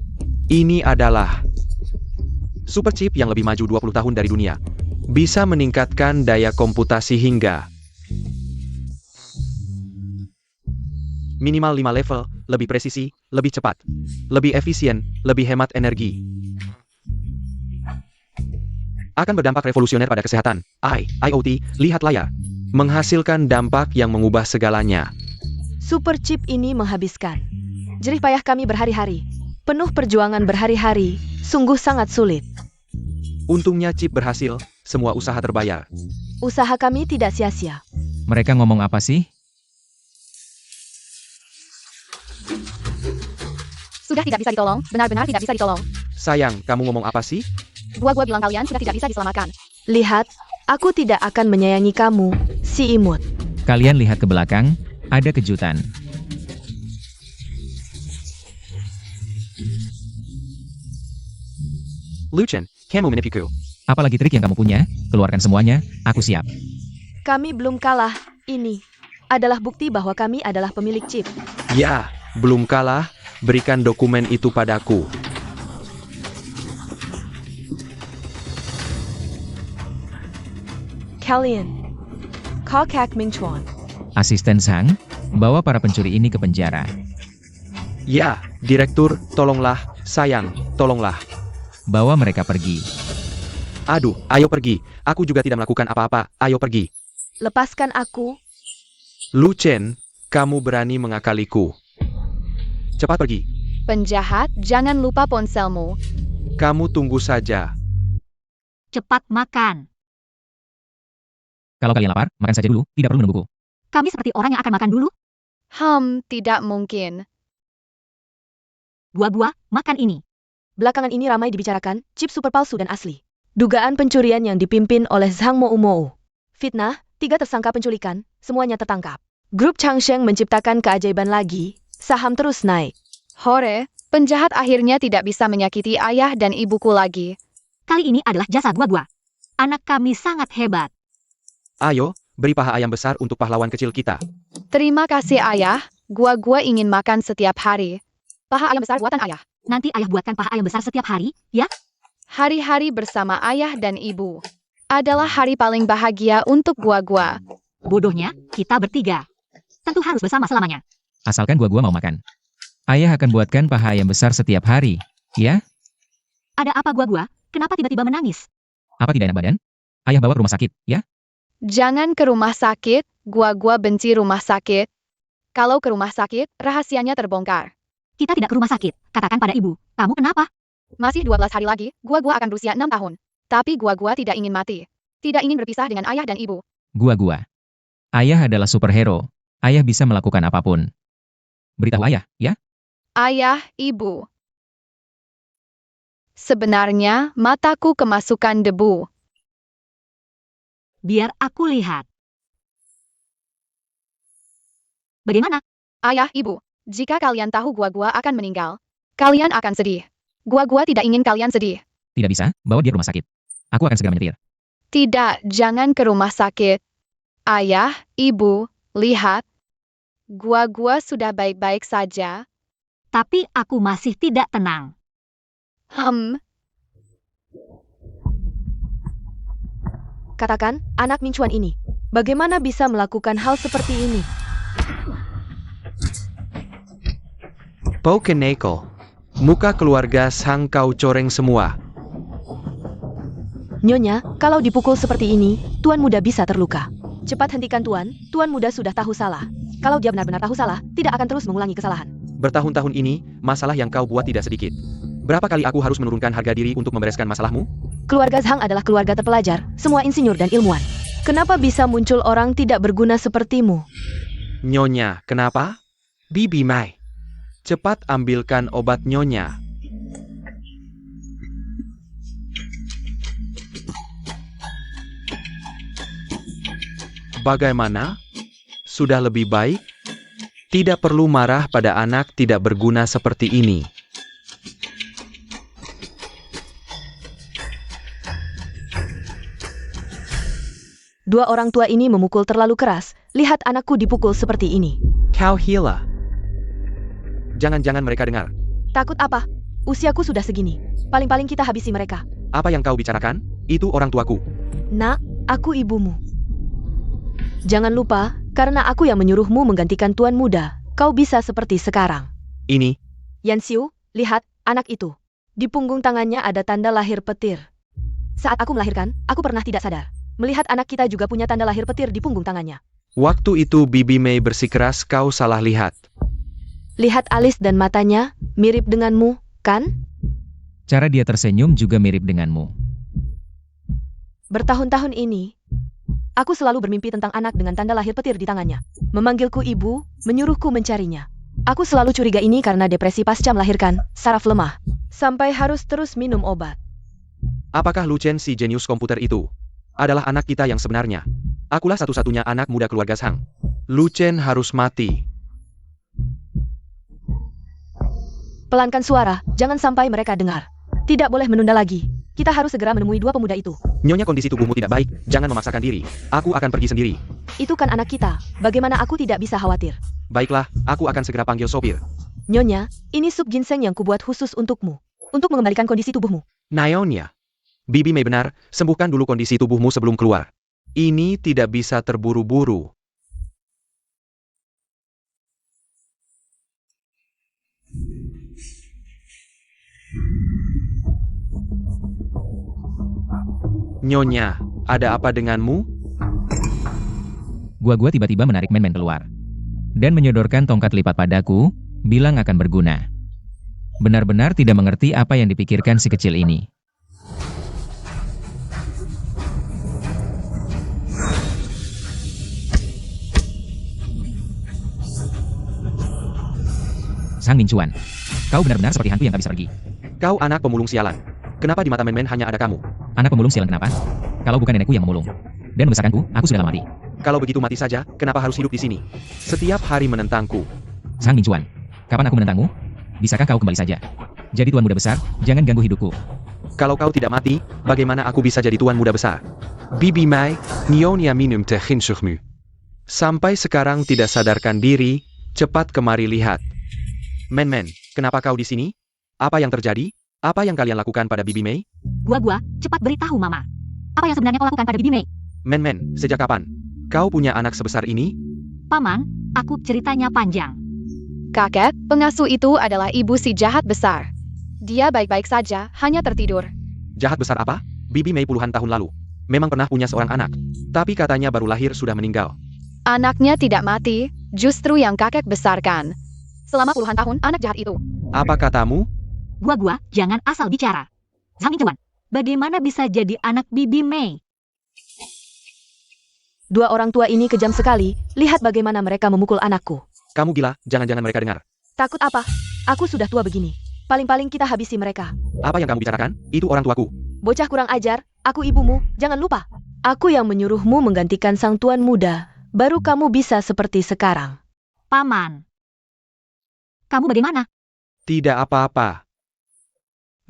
Ini adalah super chip yang lebih maju 20 tahun dari dunia. Bisa meningkatkan daya komputasi hingga minimal 5 level, lebih presisi, lebih cepat, lebih efisien, lebih hemat energi. Akan berdampak revolusioner pada kesehatan. IoT, lihat layar. Menghasilkan dampak yang mengubah segalanya. Super chip ini menghabiskan jerih payah kami berhari-hari. Penuh perjuangan berhari-hari, sungguh sangat sulit. Untungnya chip berhasil, semua usaha terbayar. Usaha kami tidak sia-sia. Mereka ngomong apa sih? sudah tidak bisa ditolong, benar-benar tidak bisa ditolong. Sayang, kamu ngomong apa sih? Gua bilang kalian sudah tidak bisa diselamatkan. Lihat, aku tidak akan menyayangi kamu, si imut. Kalian lihat ke belakang, ada kejutan. Lu Chen, kamu menipuku. Apalagi trik yang kamu punya, keluarkan semuanya, aku siap. Kami belum kalah, ini adalah bukti bahwa kami adalah pemilik chip. Ya, belum kalah, berikan dokumen itu padaku. Kalian, Kakak Mingchuan. Asisten Zhang, bawa para pencuri ini ke penjara. Ya, Direktur, tolonglah, sayang, tolonglah. Bawa mereka pergi. Aduh, ayo pergi. Aku juga tidak melakukan apa-apa, ayo pergi. Lepaskan aku. Lu Chen, kamu berani mengakaliku. Cepat pergi. Penjahat, jangan lupa ponselmu. Kamu tunggu saja. Cepat makan. Kalau kalian lapar, makan saja dulu, tidak perlu menungguku. Kami seperti orang yang akan makan dulu. Tidak mungkin. Buah-buah, makan ini. Belakangan ini ramai dibicarakan, chip super palsu dan asli. Dugaan pencurian yang dipimpin oleh Zhang Mou. Fitnah, 3 tersangka penculikan, semuanya tertangkap. Grup Changsheng menciptakan keajaiban lagi, saham terus naik. Hore, penjahat akhirnya tidak bisa menyakiti ayah dan ibuku lagi. Kali ini adalah jasa buah-buah. Anak kami sangat hebat. Ayo, beri paha ayam besar untuk pahlawan kecil kita. Terima kasih ayah, gua ingin makan setiap hari. Paha ayam besar buatan ayah. Nanti ayah buatkan paha ayam besar setiap hari, ya? Hari-hari bersama ayah dan ibu adalah hari paling bahagia untuk gua. Bodohnya, kita bertiga. Tentu harus bersama selamanya. Asalkan gua mau makan. Ayah akan buatkan paha ayam besar setiap hari, ya? Ada apa buah-buah? Kenapa tiba-tiba menangis? Apa tidak enak badan? Ayah bawa ke rumah sakit, ya? Jangan ke rumah sakit, gua benci rumah sakit. Kalau ke rumah sakit, rahasianya terbongkar. Kita tidak ke rumah sakit. Katakan pada ibu, kamu kenapa? Masih 12 hari lagi, gua akan berusia 6 tahun. Tapi gua tidak ingin mati. Tidak ingin berpisah dengan ayah dan ibu. Gua. Ayah adalah superhero. Ayah bisa melakukan apapun. Beritahu ayah, ya? Ayah, ibu. Sebenarnya, mataku kemasukan debu. Biar aku lihat. Bagaimana? Ayah, ibu, jika kalian tahu gua akan meninggal, kalian akan sedih. Gua tidak ingin kalian sedih. Tidak bisa, bawa dia ke rumah sakit. Aku akan segera menyetir. Tidak, jangan ke rumah sakit. Ayah, ibu, lihat. Gua sudah baik-baik saja. Tapi aku masih tidak tenang. Katakan, anak mincuan ini. Bagaimana bisa melakukan hal seperti ini? Pokeneko. Muka keluarga Sang kau coreng semua. Nyonya, kalau dipukul seperti ini, Tuan Muda bisa terluka. Cepat hentikan Tuan Muda sudah tahu salah. Kalau dia benar-benar tahu salah, tidak akan terus mengulangi kesalahan. Bertahun-tahun ini, masalah yang kau buat tidak sedikit. Berapa kali aku harus menurunkan harga diri untuk membereskan masalahmu? Keluarga Zhang adalah keluarga terpelajar, semua insinyur dan ilmuwan. Kenapa bisa muncul orang tidak berguna sepertimu? Nyonya, kenapa? Bibi Mai. Cepat ambilkan obat Nyonya. Bagaimana? Sudah lebih baik? Tidak perlu marah pada anak tidak berguna seperti ini. Dua orang tua ini memukul terlalu keras. Lihat anakku dipukul seperti ini. Kau gila. Jangan-jangan mereka dengar. Takut apa? Usiaku sudah segini. Paling-paling kita habisi mereka. Apa yang kau bicarakan? Itu orang tuaku. Nak, aku ibumu. Jangan lupa, karena aku yang menyuruhmu menggantikan Tuan Muda, kau bisa seperti sekarang. Ini. Yan Xiu, lihat, anak itu. Di punggung tangannya ada tanda lahir petir. Saat aku melahirkan, aku pernah tidak sadar. Melihat anak kita juga punya tanda lahir petir di punggung tangannya. Waktu itu Bibi Mei bersikeras kau salah lihat. Lihat alis dan matanya, mirip denganmu, kan? Cara dia tersenyum juga mirip denganmu. Bertahun-tahun ini, aku selalu bermimpi tentang anak dengan tanda lahir petir di tangannya. Memanggilku ibu, menyuruhku mencarinya. Aku selalu curiga ini karena depresi pasca melahirkan, saraf lemah. Sampai harus terus minum obat. Apakah Lu Chen si jenius komputer itu adalah anak kita yang sebenarnya? Akulah satu-satunya anak muda keluarga Zhang. Lu Chen harus mati. Pelankan suara, jangan sampai mereka dengar. Tidak boleh menunda lagi. Kita harus segera menemui dua pemuda itu. Nyonya, kondisi tubuhmu tidak baik, jangan memaksakan diri. Aku akan pergi sendiri. Itu kan anak kita, bagaimana aku tidak bisa khawatir? Baiklah, aku akan segera panggil sopir. Nyonya, ini sup ginseng yang kubuat khusus untukmu. Untuk mengembalikan kondisi tubuhmu. Nyonya. Bibi Mei benar, sembuhkan dulu kondisi tubuhmu sebelum keluar. Ini tidak bisa terburu-buru. Nyonya, ada apa denganmu? Gua tiba-tiba menarik Men keluar. Dan menyodorkan tongkat lipat padaku, bilang akan berguna. Benar-benar tidak mengerti apa yang dipikirkan si kecil ini. Sang Mincuan, kau benar-benar seperti hantu yang tak bisa pergi. Kau anak pemulung sialan. Kenapa di mata Men hanya ada kamu? Anak pemulung sialan kenapa? Kalau bukan nenekku yang memulung. Dan membesarkanku, aku sudah lama mati. Kalau begitu mati saja, kenapa harus hidup di sini? Setiap hari menentangku. Sang Mincuan, kapan aku menentangmu? Bisakah kau kembali saja? Jadi tuan muda besar, jangan ganggu hidupku. Kalau kau tidak mati, bagaimana aku bisa jadi tuan muda besar? Bibi Mai, Nyonya minum teh hinsuhmu. Sampai sekarang tidak sadarkan diri, cepat kemari lihat. Men, kenapa kau di sini? Apa yang terjadi? Apa yang kalian lakukan pada Bibi Mei? Gua, cepat beritahu Mama. Apa yang sebenarnya kau lakukan pada Bibi Mei? Men, sejak kapan? Kau punya anak sebesar ini? Paman, aku ceritanya panjang. Kakek, pengasuh itu adalah ibu si jahat besar. Dia baik-baik saja, hanya tertidur. Jahat besar apa? Bibi Mei puluhan tahun lalu. memang pernah punya seorang anak. Tapi katanya baru lahir sudah meninggal. Anaknya tidak mati, justru yang kakek besarkan. Selama puluhan tahun, anak jahat itu. Apa katamu? Gua, jangan asal bicara. Zhang Ningchuan, bagaimana bisa jadi anak Bibi Mei? Dua orang tua ini kejam sekali, lihat bagaimana mereka memukul anakku. Kamu gila, jangan-jangan mereka dengar. Takut apa? Aku sudah tua begini. Paling-paling kita habisi mereka. Apa yang kamu bicarakan? Itu orang tuaku. Bocah kurang ajar, aku ibumu, jangan lupa. Aku yang menyuruhmu menggantikan sang tuan muda, baru kamu bisa seperti sekarang. Paman. Kamu bagaimana? Tidak apa-apa.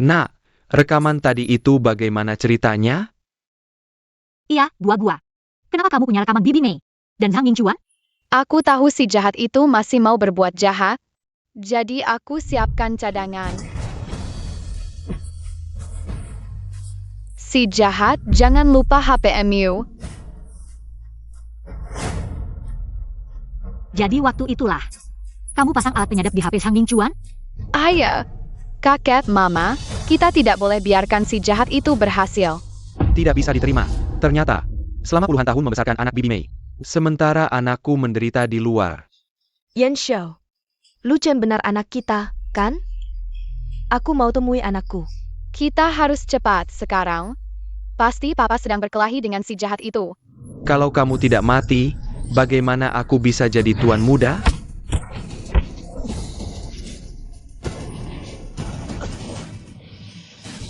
Nak, rekaman tadi itu bagaimana ceritanya? Iya, gua. Kenapa kamu punya rekaman Bibi Mei? Dan Zhang Ningchuan? Aku tahu si jahat itu masih mau berbuat jahat, jadi aku siapkan cadangan. Si jahat, jangan lupa HPMU. Jadi waktu itulah. Kamu pasang alat penyadap di HP Zhang Ningchuan? Ayah, kakek, mama, kita tidak boleh biarkan si jahat itu berhasil. Tidak bisa diterima. Ternyata, selama puluhan tahun membesarkan anak Bibi Mei. Sementara anakku menderita di luar. Yan Xiao, Lu Chen benar anak kita, kan? Aku mau temui anakku. Kita harus cepat sekarang. Pasti papa sedang berkelahi dengan si jahat itu. Kalau kamu tidak mati, bagaimana aku bisa jadi tuan muda?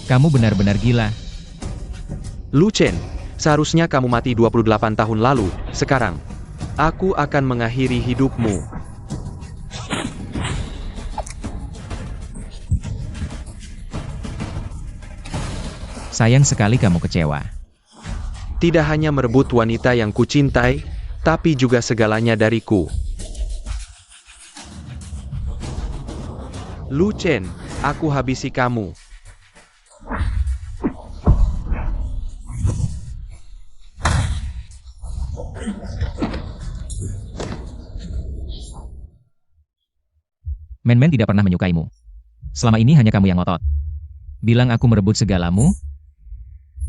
Kamu benar-benar gila. Lu Chen, seharusnya kamu mati 28 tahun lalu. Sekarang, aku akan mengakhiri hidupmu. Sayang sekali kamu kecewa. Tidak hanya merebut wanita yang kucintai, tapi juga segalanya dariku. Lu Chen, aku habisi kamu. Men-men tidak pernah menyukaimu. Selama ini hanya kamu yang ngotot. Bilang aku merebut segalamu?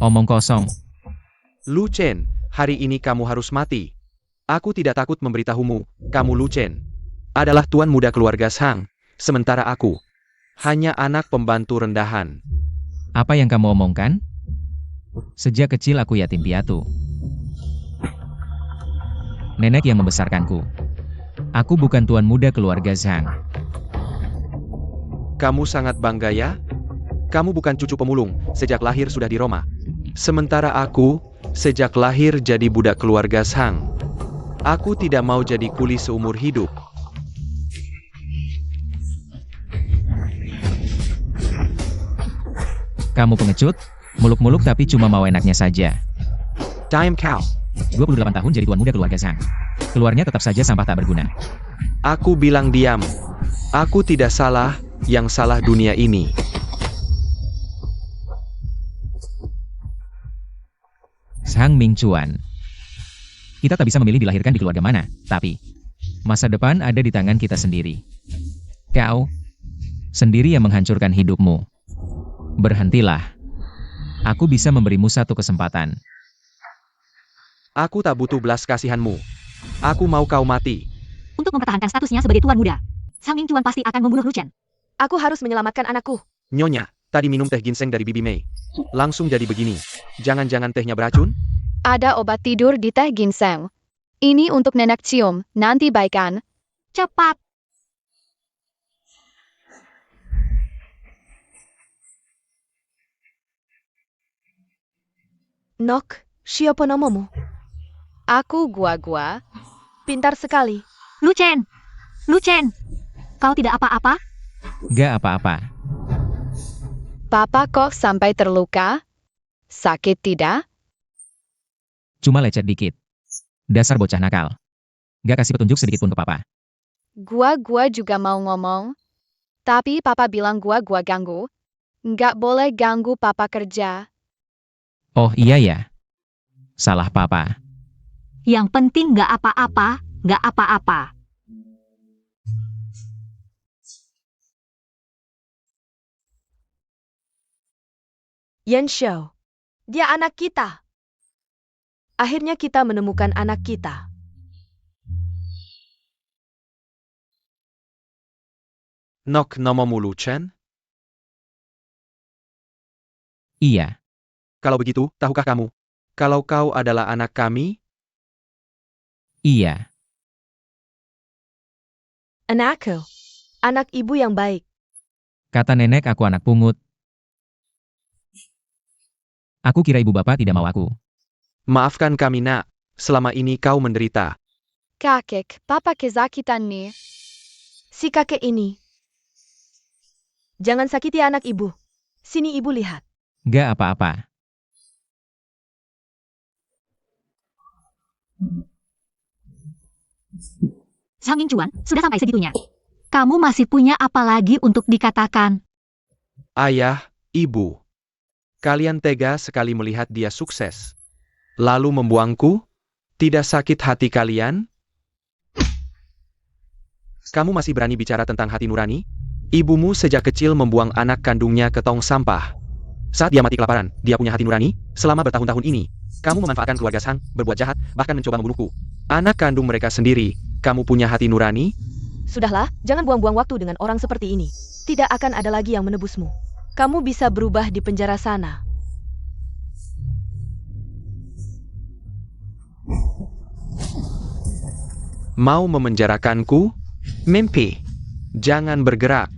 Omong kosong. Lu Chen, hari ini kamu harus mati. Aku tidak takut memberitahumu, kamu Lu Chen adalah tuan muda keluarga Shang, sementara aku hanya anak pembantu rendahan. Apa yang kamu omongkan? Sejak kecil aku yatim piatu. Nenek yang membesarkanku. Aku bukan tuan muda keluarga Zhang. Kamu sangat bangga ya? Kamu bukan cucu pemulung, sejak lahir sudah di Roma. Sementara aku, sejak lahir jadi budak keluarga Shang. Aku tidak mau jadi kuli seumur hidup. Kamu pengecut, muluk-muluk tapi cuma mau enaknya saja. Time cow. 28 tahun jadi tuan muda keluarga Zhang. Keluarnya tetap saja sampah tak berguna. Aku bilang diam. Aku tidak salah, yang salah dunia ini. Zhang Ningchuan. Kita tak bisa memilih dilahirkan di keluarga mana, tapi masa depan ada di tangan kita sendiri. Kau sendiri yang menghancurkan hidupmu. Berhentilah. Aku bisa memberimu satu kesempatan. Aku tak butuh belas kasihanmu. Aku mau kau mati. Untuk mempertahankan statusnya sebagai tuan muda, Zhang Ningchuan pasti akan membunuh Lu Chen. Aku harus menyelamatkan anakku. Nyonya, tadi minum teh ginseng dari Bibi Mei. Langsung jadi begini. Jangan-jangan tehnya beracun? Ada obat tidur di teh ginseng. Ini untuk nenek cium, nanti baikan. Cepat! Nok, siapa namamu? Aku gua. Pintar sekali. Lu Chen! Kau tidak apa-apa? Gak apa-apa. Papa kok sampai terluka? Sakit tidak? Cuma lecet dikit. Dasar bocah nakal. Gak kasih petunjuk sedikit pun ke papa. Gua juga mau ngomong. Tapi papa bilang gua ganggu. Nggak boleh ganggu papa kerja. Oh iya ya. Salah papa. Yang penting gak apa-apa. Yan Xiao. Dia anak kita. Akhirnya kita menemukan anak kita. Nok nomomu Lucien? Iya. Kalau begitu, tahukah kamu? Kalau kau adalah anak kami, Iya. Anakku. Anak ibu yang baik. Kata nenek aku anak pungut. Aku kira ibu bapak tidak mau aku. maafkan kami nak, selama ini kau menderita. Kakek, papa kesakitan nih. Si kakek ini. Jangan sakiti anak ibu. Sini ibu lihat. Gak apa-apa. Zhang Ningchuan, sudah sampai segitunya. Kamu masih punya apa lagi untuk dikatakan? Ayah, ibu. Kalian tega sekali melihat dia sukses. Lalu membuangku? Tidak sakit hati kalian? Kamu masih berani bicara tentang hati nurani? Ibumu sejak kecil membuang anak kandungnya ke tong sampah. Saat dia mati kelaparan, dia punya hati nurani. Selama bertahun-tahun ini, kamu memanfaatkan keluarga Sang, berbuat jahat, bahkan mencoba membunuhku. Anak kandung mereka sendiri, kamu punya hati nurani? Sudahlah, jangan buang-buang waktu dengan orang seperti ini. Tidak akan ada lagi yang menebusmu. Kamu bisa berubah di penjara sana. Mau memenjarakanku? Mimpi. Jangan bergerak.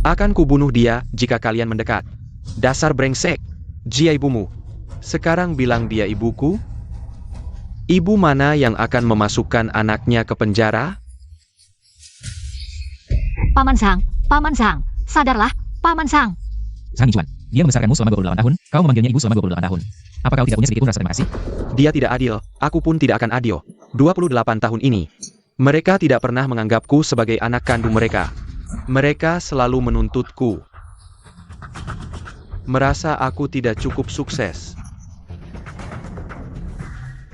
Akan kubunuh dia jika kalian mendekat. Dasar brengsek. Jia ibumu. Sekarang bilang dia ibuku? Ibu mana yang akan memasukkan anaknya ke penjara? Paman Zhang, sadarlah, Paman Zhang. Zhang Ningchuan, dia membesarkanmu selama 28 tahun, kau memanggilnya ibu selama 28 tahun. Apa kau tidak punya sedikit pun rasa terima kasih? Dia tidak adil, aku pun tidak akan adil. 28 tahun ini, mereka tidak pernah menganggapku sebagai anak kandung mereka. Mereka selalu menuntutku. Merasa aku tidak cukup sukses.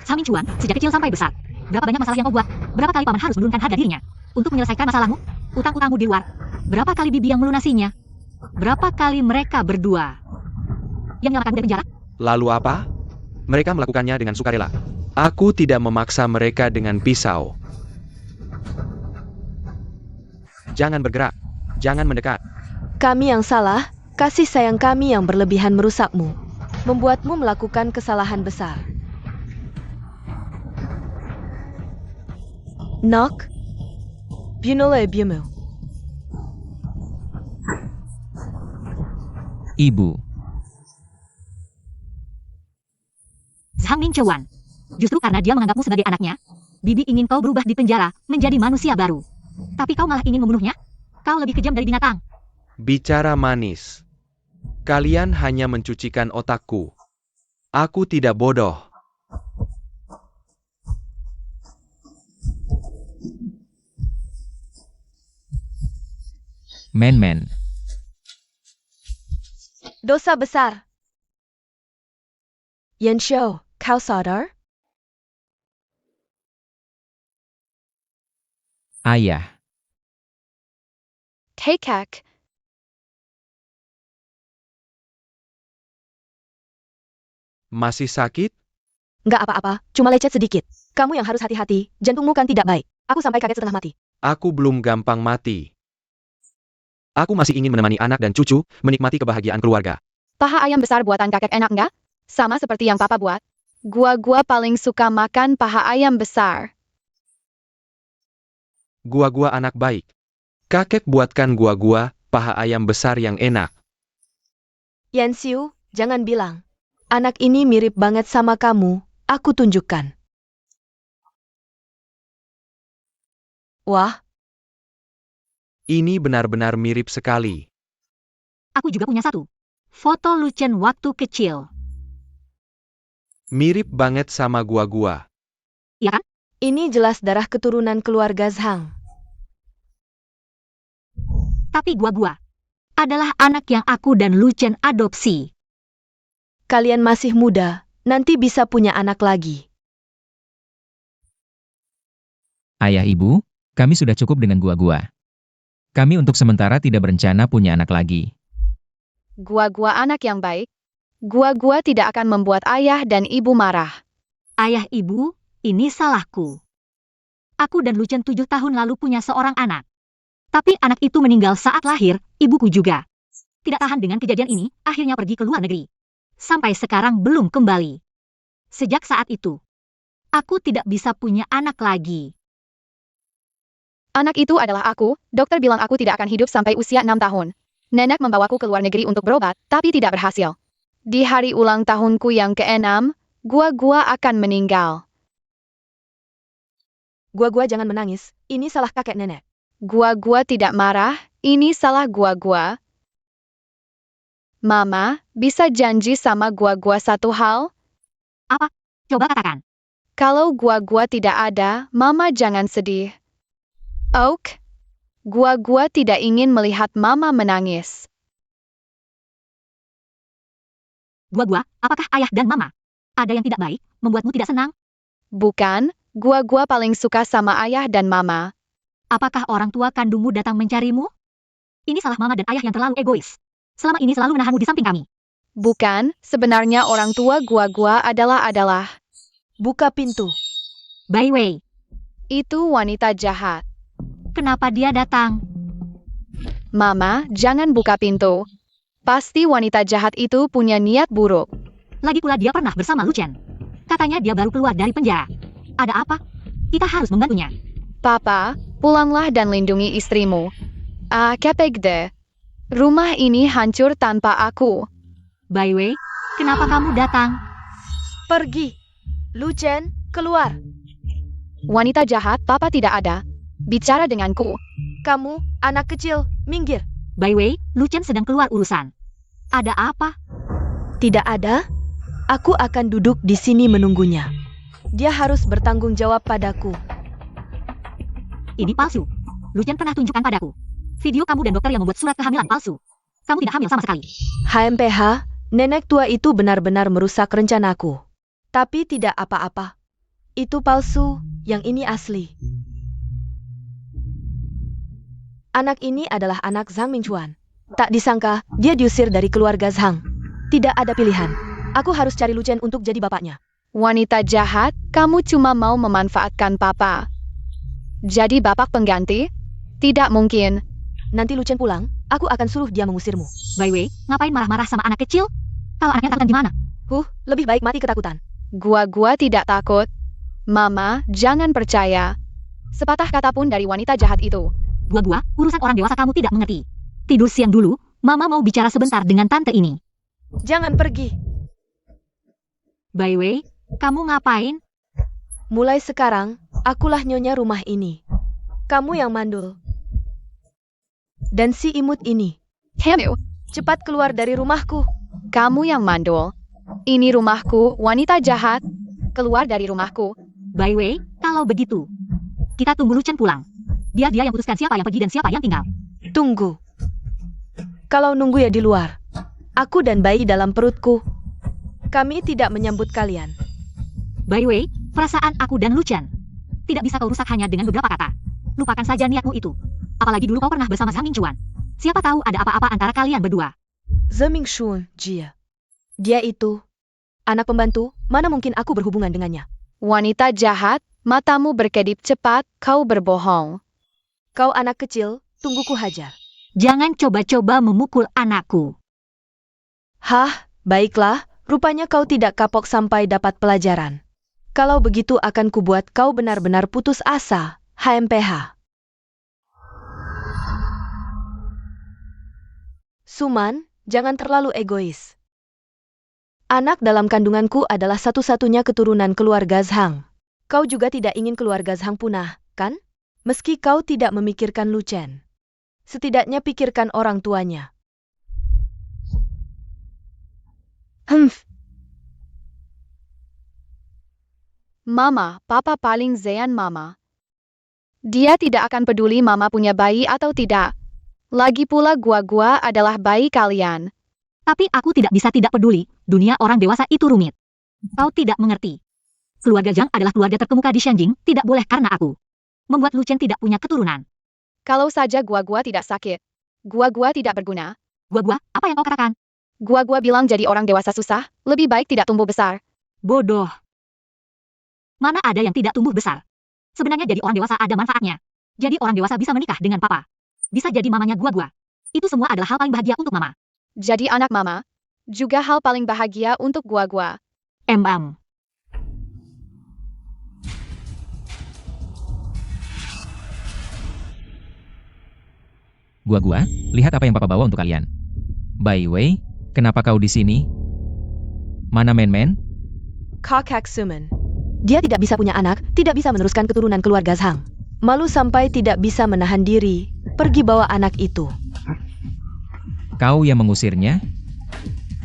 Zhang Ningchuan, sejak kecil sampai besar. Berapa banyak masalah yang kau buat? Berapa kali paman harus menurunkan harga dirinya? Untuk menyelesaikan masalahmu? Utang-utangmu di luar. Berapa kali bibi yang melunasinya? Berapa kali mereka berdua yang menyelamatkanmu dari penjara? Lalu apa? Mereka melakukannya dengan sukarela. Aku tidak memaksa mereka dengan pisau. Jangan bergerak. Jangan mendekat. Kami yang salah, kasih sayang kami yang berlebihan merusakmu. Membuatmu melakukan kesalahan besar. Nok. Bunole biumu. Ibu. Zhang Ningchuan. Justru karena dia menganggapmu sebagai anaknya, bibi ingin kau berubah di penjara menjadi manusia baru. Tapi kau malah ingin membunuhnya? Kau lebih kejam dari binatang. Bicara manis. Kalian hanya mencucikan otakku. Aku tidak bodoh. Men. Dosa besar. Yanshou, kau sadar? Ayah. Kakek, Masih sakit? Nggak apa-apa, cuma lecet sedikit. Kamu yang harus hati-hati, jantungmu kan tidak baik. Aku sampai kaget setengah mati. Aku belum gampang mati. Aku masih ingin menemani anak dan cucu, menikmati kebahagiaan keluarga. paha ayam besar buatan kakek enak nggak? Sama seperti yang papa buat. Gua paling suka makan paha ayam besar. Gua anak baik. Kakek buatkan gua paha ayam besar yang enak. Yanxiu, jangan bilang. Anak ini mirip banget sama kamu, aku tunjukkan. Wah, Ini benar-benar mirip sekali. Aku juga punya satu. Foto Lucien waktu kecil. Mirip banget sama gua. Iya kan? ini jelas darah keturunan keluarga Zhang. Tapi gua adalah anak yang aku dan Lucien adopsi. Kalian masih muda, nanti bisa punya anak lagi. Ayah ibu, kami sudah cukup dengan gua. Kami untuk sementara tidak berencana punya anak lagi. Gua anak yang baik. Gua tidak akan membuat ayah dan ibu marah. Ayah ibu, ini salahku. Aku dan Lucen 7 tahun lalu punya seorang anak. Tapi anak itu meninggal saat lahir, ibuku juga. Tidak tahan dengan kejadian ini, akhirnya pergi ke luar negeri. Sampai sekarang belum kembali. Sejak saat itu, aku tidak bisa punya anak lagi. Anak itu adalah aku, dokter bilang aku tidak akan hidup sampai usia 6 tahun. Nenek membawaku ke luar negeri untuk berobat, tapi tidak berhasil. Di hari ulang tahunku yang ke-6, gua akan meninggal. Gua jangan menangis, ini salah kakek nenek. Gua tidak marah, ini salah gua. Mama, bisa janji sama gua satu hal? Coba katakan. Kalau gua tidak ada, Mama jangan sedih. Oak, gua tidak ingin melihat Mama menangis. Gua, apakah ayah dan mama? Ada yang tidak baik, membuatmu tidak senang? Bukan, gua paling suka sama ayah dan Mama. Apakah orang tua kandungmu datang mencarimu? Ini salah mama dan ayah yang terlalu egois. Selama ini selalu menahanmu di samping kami. Bukan, sebenarnya orang tua gua adalah. Buka pintu. By way, Itu wanita jahat. kenapa dia datang? Mama, jangan buka pintu. Pasti wanita jahat itu punya niat buruk. Lagi pula dia pernah bersama Lucen. Katanya dia baru keluar dari penjara. Ada apa? Kita harus membantunya. Papa, pulanglah dan lindungi istrimu. Kepeg deh. Rumah ini hancur tanpa aku. By way, kenapa kamu datang? Pergi. Lucen, keluar. Wanita jahat, Papa tidak ada. Bicara denganku. Kamu, anak kecil, minggir. By way, Lucen sedang keluar urusan. Ada apa? Tidak ada. Aku akan duduk di sini menunggunya. Dia harus bertanggung jawab padaku. Ini palsu. Lucen pernah tunjukkan padaku. Video kamu dan dokter yang membuat surat kehamilan palsu. Kamu tidak hamil sama sekali. HMPH, nenek tua itu benar-benar merusak rencanaku. Tapi tidak apa-apa. Itu palsu, yang ini asli. Anak ini adalah anak Zhang Mingchuan. Tak disangka, dia diusir dari keluarga Zhang. Tidak ada pilihan. Aku harus cari Lucen untuk jadi bapaknya. Wanita jahat, kamu cuma mau memanfaatkan Papa. Jadi bapak pengganti? Tidak mungkin. Nanti Lucen pulang, aku akan suruh dia mengusirmu. By way, ngapain marah-marah sama anak kecil? Kalau anaknya takut gimana? Lebih baik mati ketakutan. Gua tidak takut. Mama, jangan percaya. Sepatah kata pun dari wanita jahat itu. Gua, urusan orang dewasa kamu tidak mengerti. Tidur siang dulu, Mama mau bicara sebentar dengan tante ini. Jangan pergi. By way, kamu ngapain? Mulai sekarang, akulah nyonya rumah ini. Kamu yang mandul. Dan si imut ini. Hemu, Cepat keluar dari rumahku. kamu yang mandul. Ini rumahku, wanita jahat. Keluar dari rumahku. By way, kalau begitu, kita tunggu Lucen pulang. Biar dia yang putuskan siapa yang pergi dan siapa yang tinggal. Tunggu. Kalau nunggu ya di luar. Aku dan bayi dalam perutku. Kami tidak menyambut kalian. By way, perasaan aku dan Lucen tidak bisa kau rusak hanya dengan beberapa kata. Lupakan saja niatmu itu. Apalagi dulu kau pernah bersama Zhang Mingchuan. Siapa tahu ada apa-apa antara kalian berdua. Zeming Shun Jia. Dia itu. Anak pembantu, mana mungkin aku berhubungan dengannya. Wanita jahat, matamu berkedip cepat, kau berbohong. Kau anak kecil, tunggu ku hajar. Jangan coba-coba memukul anakku. Hah, baiklah, rupanya kau tidak kapok sampai dapat pelajaran. Kalau begitu akan kubuat kau benar-benar putus asa, HMPH. Suman, jangan terlalu egois. Anak dalam kandunganku adalah satu-satunya keturunan keluarga Zhang. Kau juga tidak ingin keluarga Zhang punah, kan? Meski kau tidak memikirkan Lucen. Setidaknya pikirkan orang tuanya. Mama, Papa paling zayan Mama. Dia tidak akan peduli Mama punya bayi atau tidak. Lagi pula gua adalah bayi kalian. Tapi aku tidak bisa tidak peduli, dunia orang dewasa itu rumit. Kau tidak mengerti. Keluarga Zhang adalah keluarga terkemuka di Shanjing, tidak boleh karena aku membuat Lucen tidak punya keturunan. Kalau saja gua tidak sakit. Gua tidak berguna. Gua, apa yang kau katakan? Gua bilang jadi orang dewasa susah, lebih baik tidak tumbuh besar. Bodoh. Mana ada yang tidak tumbuh besar? Sebenarnya jadi orang dewasa ada manfaatnya. Jadi orang dewasa bisa menikah dengan papa. Bisa jadi mamanya gua. Itu semua adalah hal paling bahagia untuk mama. Jadi anak mama, juga hal paling bahagia untuk gua. Em. Gua, lihat apa yang papa bawa untuk kalian. By the way, kenapa kau di sini? Mana Men? Kakak Suman. Dia tidak bisa punya anak, tidak bisa meneruskan keturunan keluarga Zhang. Malu sampai tidak bisa menahan diri, pergi bawa anak itu. Kau yang mengusirnya?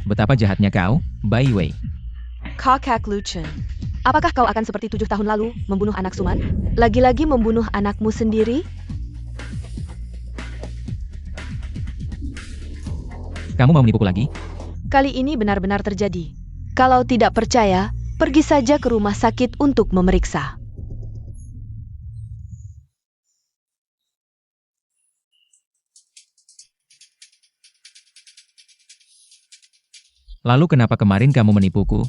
Betapa jahatnya kau, By the way. Kakak Lucen. Apakah kau akan seperti 7 tahun lalu, membunuh anak Suman? Lagi-lagi membunuh anakmu sendiri? Kamu mau menipuku lagi? Kali ini benar-benar terjadi. Kalau tidak percaya, pergi saja ke rumah sakit untuk memeriksa. Lalu kenapa kemarin kamu menipuku?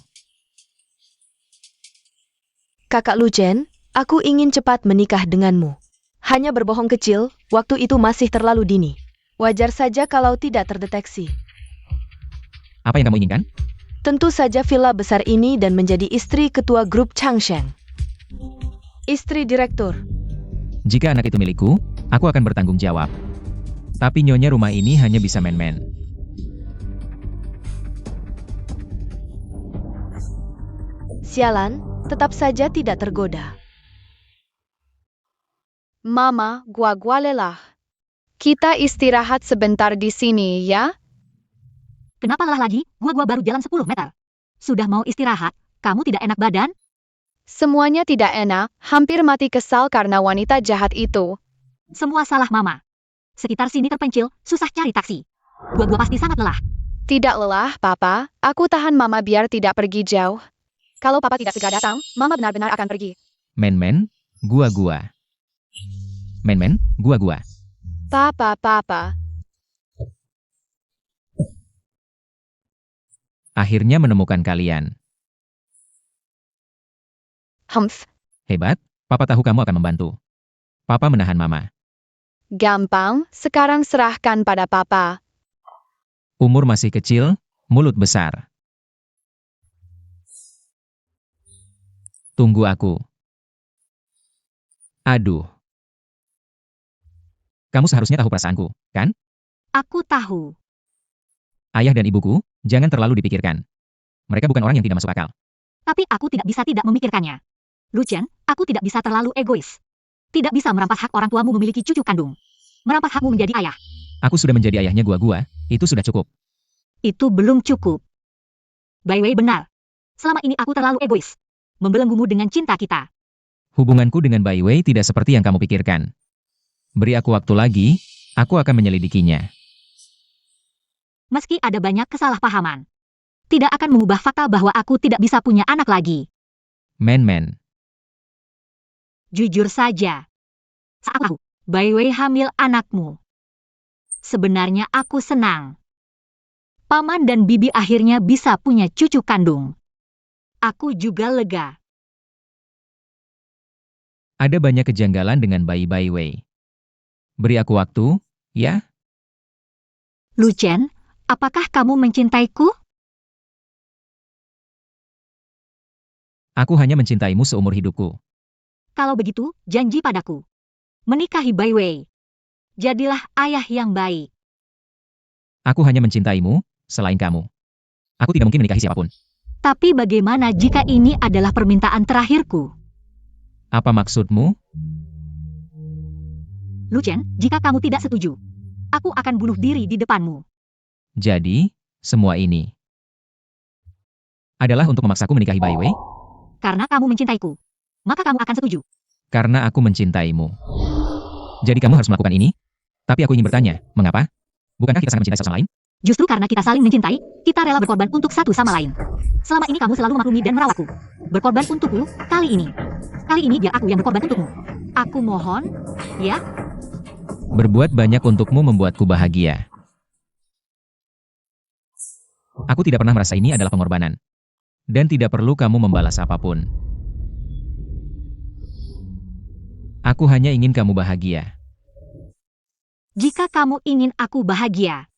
Kakak Lucen, aku ingin cepat menikah denganmu. Hanya berbohong kecil, waktu itu masih terlalu dini. Wajar saja kalau tidak terdeteksi. Apa yang kamu inginkan? Tentu saja villa besar ini dan menjadi istri ketua grup Changsheng. Istri direktur. Jika anak itu milikku, aku akan bertanggung jawab. Tapi nyonya rumah ini hanya bisa Men. Sialan, tetap saja tidak tergoda. Mama, gua lelah. Kita istirahat sebentar di sini, ya? Kenapa lelah lagi? Gua baru jalan 10 meter. Sudah mau istirahat, kamu tidak enak badan? Semuanya tidak enak, hampir mati kesal karena wanita jahat itu. Semua salah mama. Sekitar sini terpencil, susah cari taksi. Gua pasti sangat lelah. Tidak lelah, Papa. Aku tahan Mama biar tidak pergi jauh. Kalau Papa tidak segera datang, Mama benar-benar akan pergi. Men, gua. Men, gua. Papa. Akhirnya menemukan kalian. Humph, Hebat, papa tahu kamu akan membantu. Papa menahan mama. gampang, sekarang serahkan pada Papa. Umur masih kecil, mulut besar. Tunggu aku. Aduh. Kamu seharusnya tahu perasaanku, kan? Aku tahu. Ayah dan ibuku, jangan terlalu dipikirkan. Mereka bukan orang yang tidak masuk akal. Tapi aku tidak bisa tidak memikirkannya. Lucien, aku tidak bisa terlalu egois. Tidak bisa merampas hak orang tuamu memiliki cucu kandung. Merampas hakmu menjadi ayah. Aku sudah menjadi ayahnya gua, itu sudah cukup. Itu belum cukup. By the way, benar. Selama ini aku terlalu egois. Membelenggumu dengan cinta kita. Hubunganku dengan Bai Wei tidak seperti yang kamu pikirkan. Beri aku waktu lagi, aku akan menyelidikinya. Meski ada banyak kesalahpahaman, tidak akan mengubah fakta bahwa aku tidak bisa punya anak lagi. Men. Jujur saja. Saat tahu, Bai Wei hamil anakmu. Sebenarnya aku senang. Paman dan bibi akhirnya bisa punya cucu kandung. Aku juga lega. Ada banyak kejanggalan dengan bayi Bai Wei. Beri aku waktu, ya? Lucien, apakah kamu mencintaiku? Aku hanya mencintaimu seumur hidupku. Kalau begitu, janji padaku. Menikahi Bai Wei. Jadilah ayah yang baik. Aku hanya mencintaimu, selain kamu. Aku tidak mungkin menikahi siapapun. Tapi bagaimana jika ini adalah permintaan terakhirku? Apa maksudmu? Lucien, jika kamu tidak setuju, aku akan bunuh diri di depanmu. Jadi, semua ini adalah untuk memaksaku menikahi Bai Wei? Karena kamu mencintaiku, maka kamu akan setuju. Karena aku mencintaimu. Jadi kamu harus melakukan ini? Tapi aku ingin bertanya, mengapa? Bukankah kita sangat mencintai satu sama lain? Justru karena kita saling mencintai, kita rela berkorban untuk satu sama lain. Selama ini kamu selalu maklumi dan merawatku. Berkorban untukku, kali ini. Kali ini biar aku yang berkorban untukmu. Aku mohon, ya? Berbuat banyak untukmu membuatku bahagia. Aku tidak pernah merasa ini adalah pengorbanan. Dan tidak perlu kamu membalas apapun. Aku hanya ingin kamu bahagia. Jika kamu ingin aku bahagia,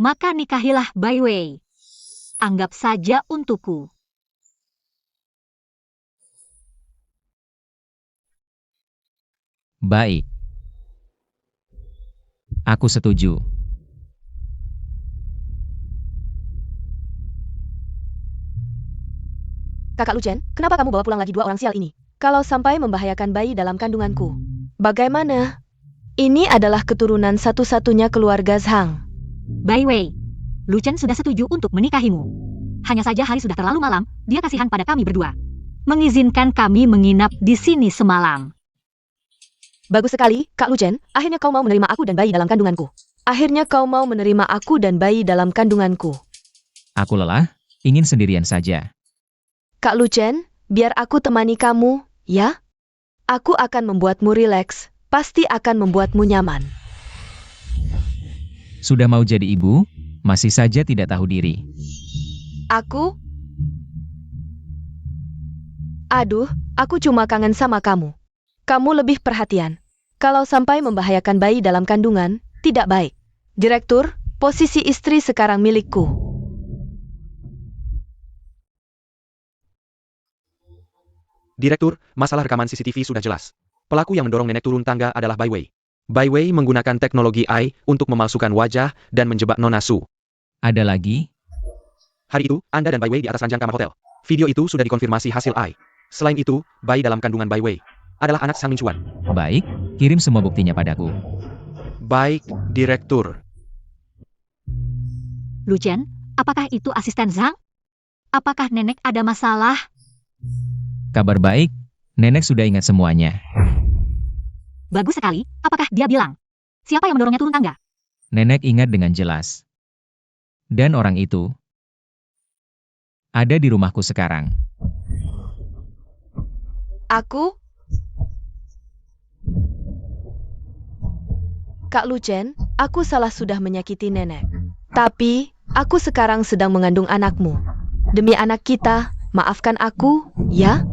maka nikahilah Bai Wei. Anggap saja untukku. Baik. Aku setuju. Kakak Lucien, kenapa kamu bawa pulang lagi 2 orang sial ini? Kalau sampai membahayakan bayi dalam kandunganku, bagaimana? Ini adalah keturunan satu-satunya keluarga Zhang. Bai Wei, Lu Chen sudah setuju untuk menikahimu. Hanya saja hari sudah terlalu malam, dia kasihan pada kami berdua. Mengizinkan kami menginap di sini semalam. Bagus sekali, Kak Lucien. Akhirnya kau mau menerima aku dan bayi dalam kandunganku. Akhirnya kau mau menerima aku dan bayi dalam kandunganku. Aku lelah, ingin sendirian saja. Kak Lucien, biar aku temani kamu, ya? Aku akan membuatmu rileks, pasti akan membuatmu nyaman. Sudah mau jadi ibu, masih saja tidak tahu diri. Aduh, aku cuma kangen sama kamu. Kamu lebih perhatian. Kalau sampai membahayakan bayi dalam kandungan, tidak baik. Direktur, posisi istri sekarang milikku. Direktur, masalah rekaman CCTV sudah jelas. Pelaku yang mendorong nenek turun tangga adalah Bai Wei. Bai Wei menggunakan teknologi AI untuk memalsukan wajah dan menjebak Nona Su. Ada lagi? Hari itu, Anda dan Bai Wei di atas ranjang kamar hotel. Video itu sudah dikonfirmasi hasil AI. Selain itu, bayi dalam kandungan Bai Wei adalah anak Zhang Mingchuan. Baik, kirim semua buktinya padaku. Baik, Direktur. Lu Chen, apakah itu asisten Zhang? Apakah nenek ada masalah? Kabar baik, nenek sudah ingat semuanya. Bagus sekali, apakah dia bilang? Siapa yang mendorongnya turun tangga? Nenek ingat dengan jelas. Dan orang itu ada di rumahku sekarang. Kak Lucien, aku salah sudah menyakiti nenek. Tapi, aku sekarang sedang mengandung anakmu. Demi anak kita, maafkan aku, ya?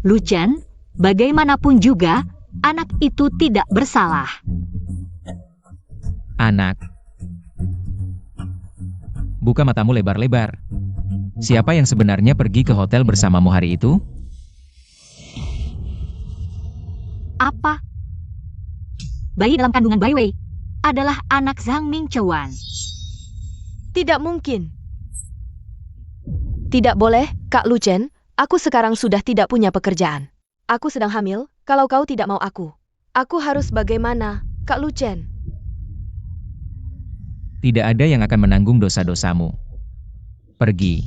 Lu Chen, bagaimanapun juga, anak itu tidak bersalah. Anak. Buka matamu lebar-lebar. Siapa yang sebenarnya pergi ke hotel bersamamu hari itu? Apa? Bayi dalam kandungan Bai Wei adalah anak Zhang Mingchuan. Tidak mungkin. Tidak boleh, Kak Lucien. Aku sekarang sudah tidak punya pekerjaan. Aku sedang hamil, kalau kau tidak mau aku. Aku harus bagaimana, Kak Lucien? Tidak ada yang akan menanggung dosa-dosamu. Pergi.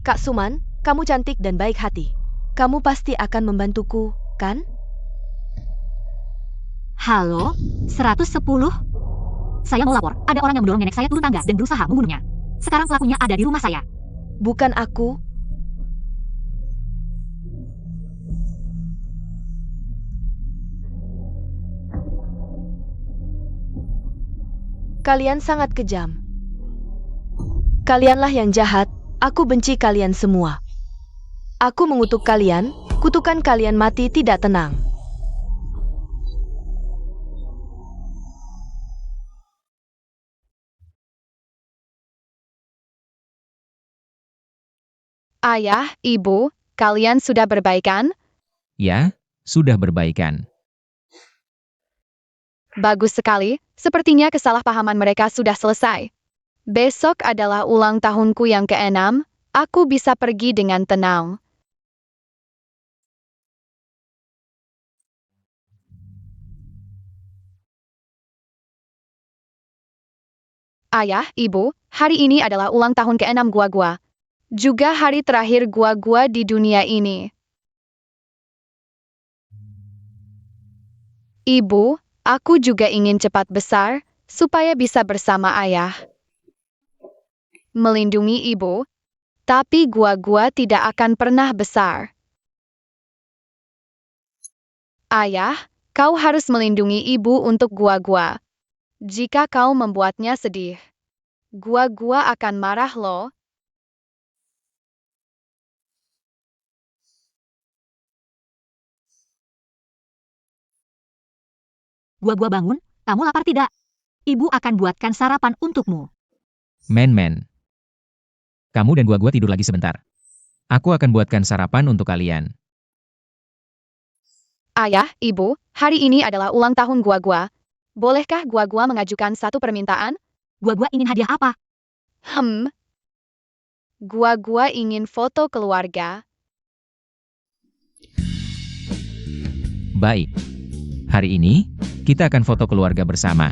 Kak Suman, kamu cantik dan baik hati. Kamu pasti akan membantuku, kan? Halo, 110? Saya mau lapor, ada orang yang mendorong nenek saya turun tangga dan berusaha membunuhnya. Sekarang pelakunya ada di rumah saya. Bukan aku. Kalian sangat kejam. Kalianlah yang jahat, aku benci kalian semua. Aku mengutuk kalian, kutukan kalian mati tidak tenang. Ayah, ibu, kalian sudah berbaikan? Ya, sudah berbaikan. Bagus sekali, sepertinya kesalahpahaman mereka sudah selesai. Besok adalah ulang tahunku yang ke-6, aku bisa pergi dengan tenang. Ayah, ibu, hari ini adalah ulang tahun ke-6 gua. Juga hari terakhir gua di dunia ini. Ibu, aku juga ingin cepat besar, supaya bisa bersama ayah. Melindungi ibu, tapi gua tidak akan pernah besar. Ayah, Kau harus melindungi ibu untuk gua-gua. Jika kau membuatnya sedih, gua-gua akan marah loh. Gua bangun, kamu lapar tidak? Ibu akan buatkan sarapan untukmu. Men. Kamu dan gua tidur lagi sebentar. Aku akan buatkan sarapan untuk kalian. Ayah, ibu, hari ini adalah ulang tahun gua-gua. Bolehkah gua-gua mengajukan satu permintaan? Gua ingin hadiah apa? Gua ingin foto keluarga. Baik. Hari ini, kita akan foto keluarga bersama.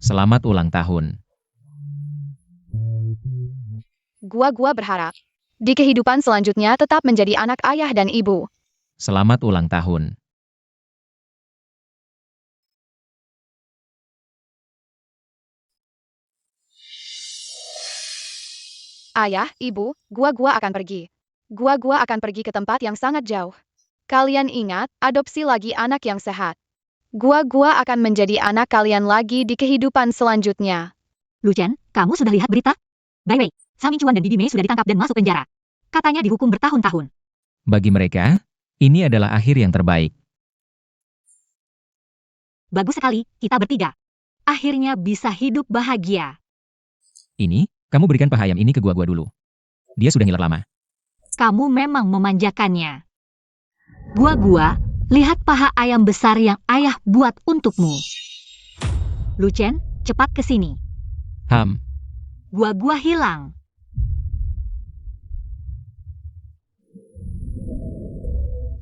Selamat ulang tahun. Gua berharap di kehidupan selanjutnya tetap menjadi anak ayah dan ibu. Selamat ulang tahun. Ayah, ibu, gua akan pergi. Gua akan pergi ke tempat yang sangat jauh. Kalian ingat, adopsi lagi anak yang sehat. Gua akan menjadi anak kalian lagi di kehidupan selanjutnya. Lu Chen, kamu sudah lihat berita? By the way, Zhang Ningchuan dan Bibi Mei sudah ditangkap dan masuk penjara. Katanya dihukum bertahun-tahun. Bagi mereka, ini adalah akhir yang terbaik. Bagus sekali, kita bertiga. Akhirnya bisa hidup bahagia. Ini, kamu berikan paha ayam ini ke gua dulu. Dia sudah ngiler lama. Kamu memang memanjakannya. Gua, lihat paha ayam besar yang ayah buat untukmu. Lu Chen, cepat ke sini. Gua hilang.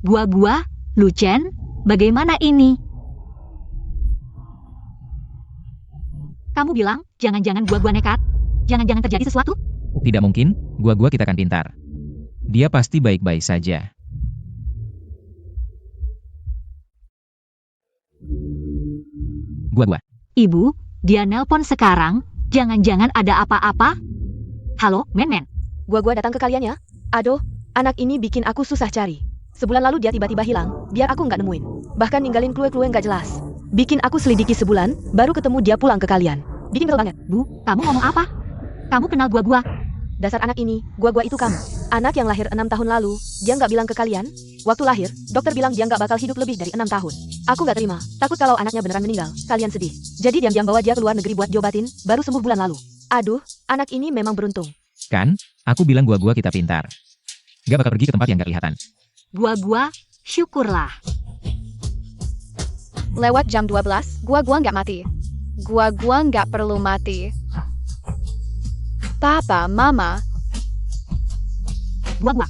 Gua, Lu Chen, bagaimana ini? Kamu bilang, jangan-jangan gua nekat? Jangan-jangan terjadi sesuatu? Tidak mungkin, gua kita kan pintar. Dia pasti baik-baik saja. Gua. Ibu, dia nelpon sekarang, jangan-jangan ada apa-apa? Halo, Men. Gua datang ke kalian ya. Aduh, anak ini bikin aku susah cari. Sebulan lalu dia tiba-tiba hilang, biar aku nggak nemuin. Bahkan ninggalin clue-clue nggak jelas. Bikin aku selidiki sebulan, baru ketemu dia pulang ke kalian. Bikin kesel banget. Bu, kamu ngomong apa? Kamu kenal gua? Dasar anak ini, gua itu kamu. Anak yang lahir 6 tahun lalu, dia nggak bilang ke kalian? Waktu lahir, dokter bilang dia nggak bakal hidup lebih dari 6 tahun. Aku nggak terima, takut kalau anaknya beneran meninggal, kalian sedih. Jadi diam-diam bawa dia ke luar negeri buat diobatin, baru sembuh bulan lalu. Aduh, anak ini memang beruntung. Kan, aku bilang gua kita pintar. Gak bakal pergi ke tempat yang gak kelihatan. Gua, syukurlah. Lewat jam 12, gua nggak mati. Gua nggak perlu mati. Papa, Mama. Gua.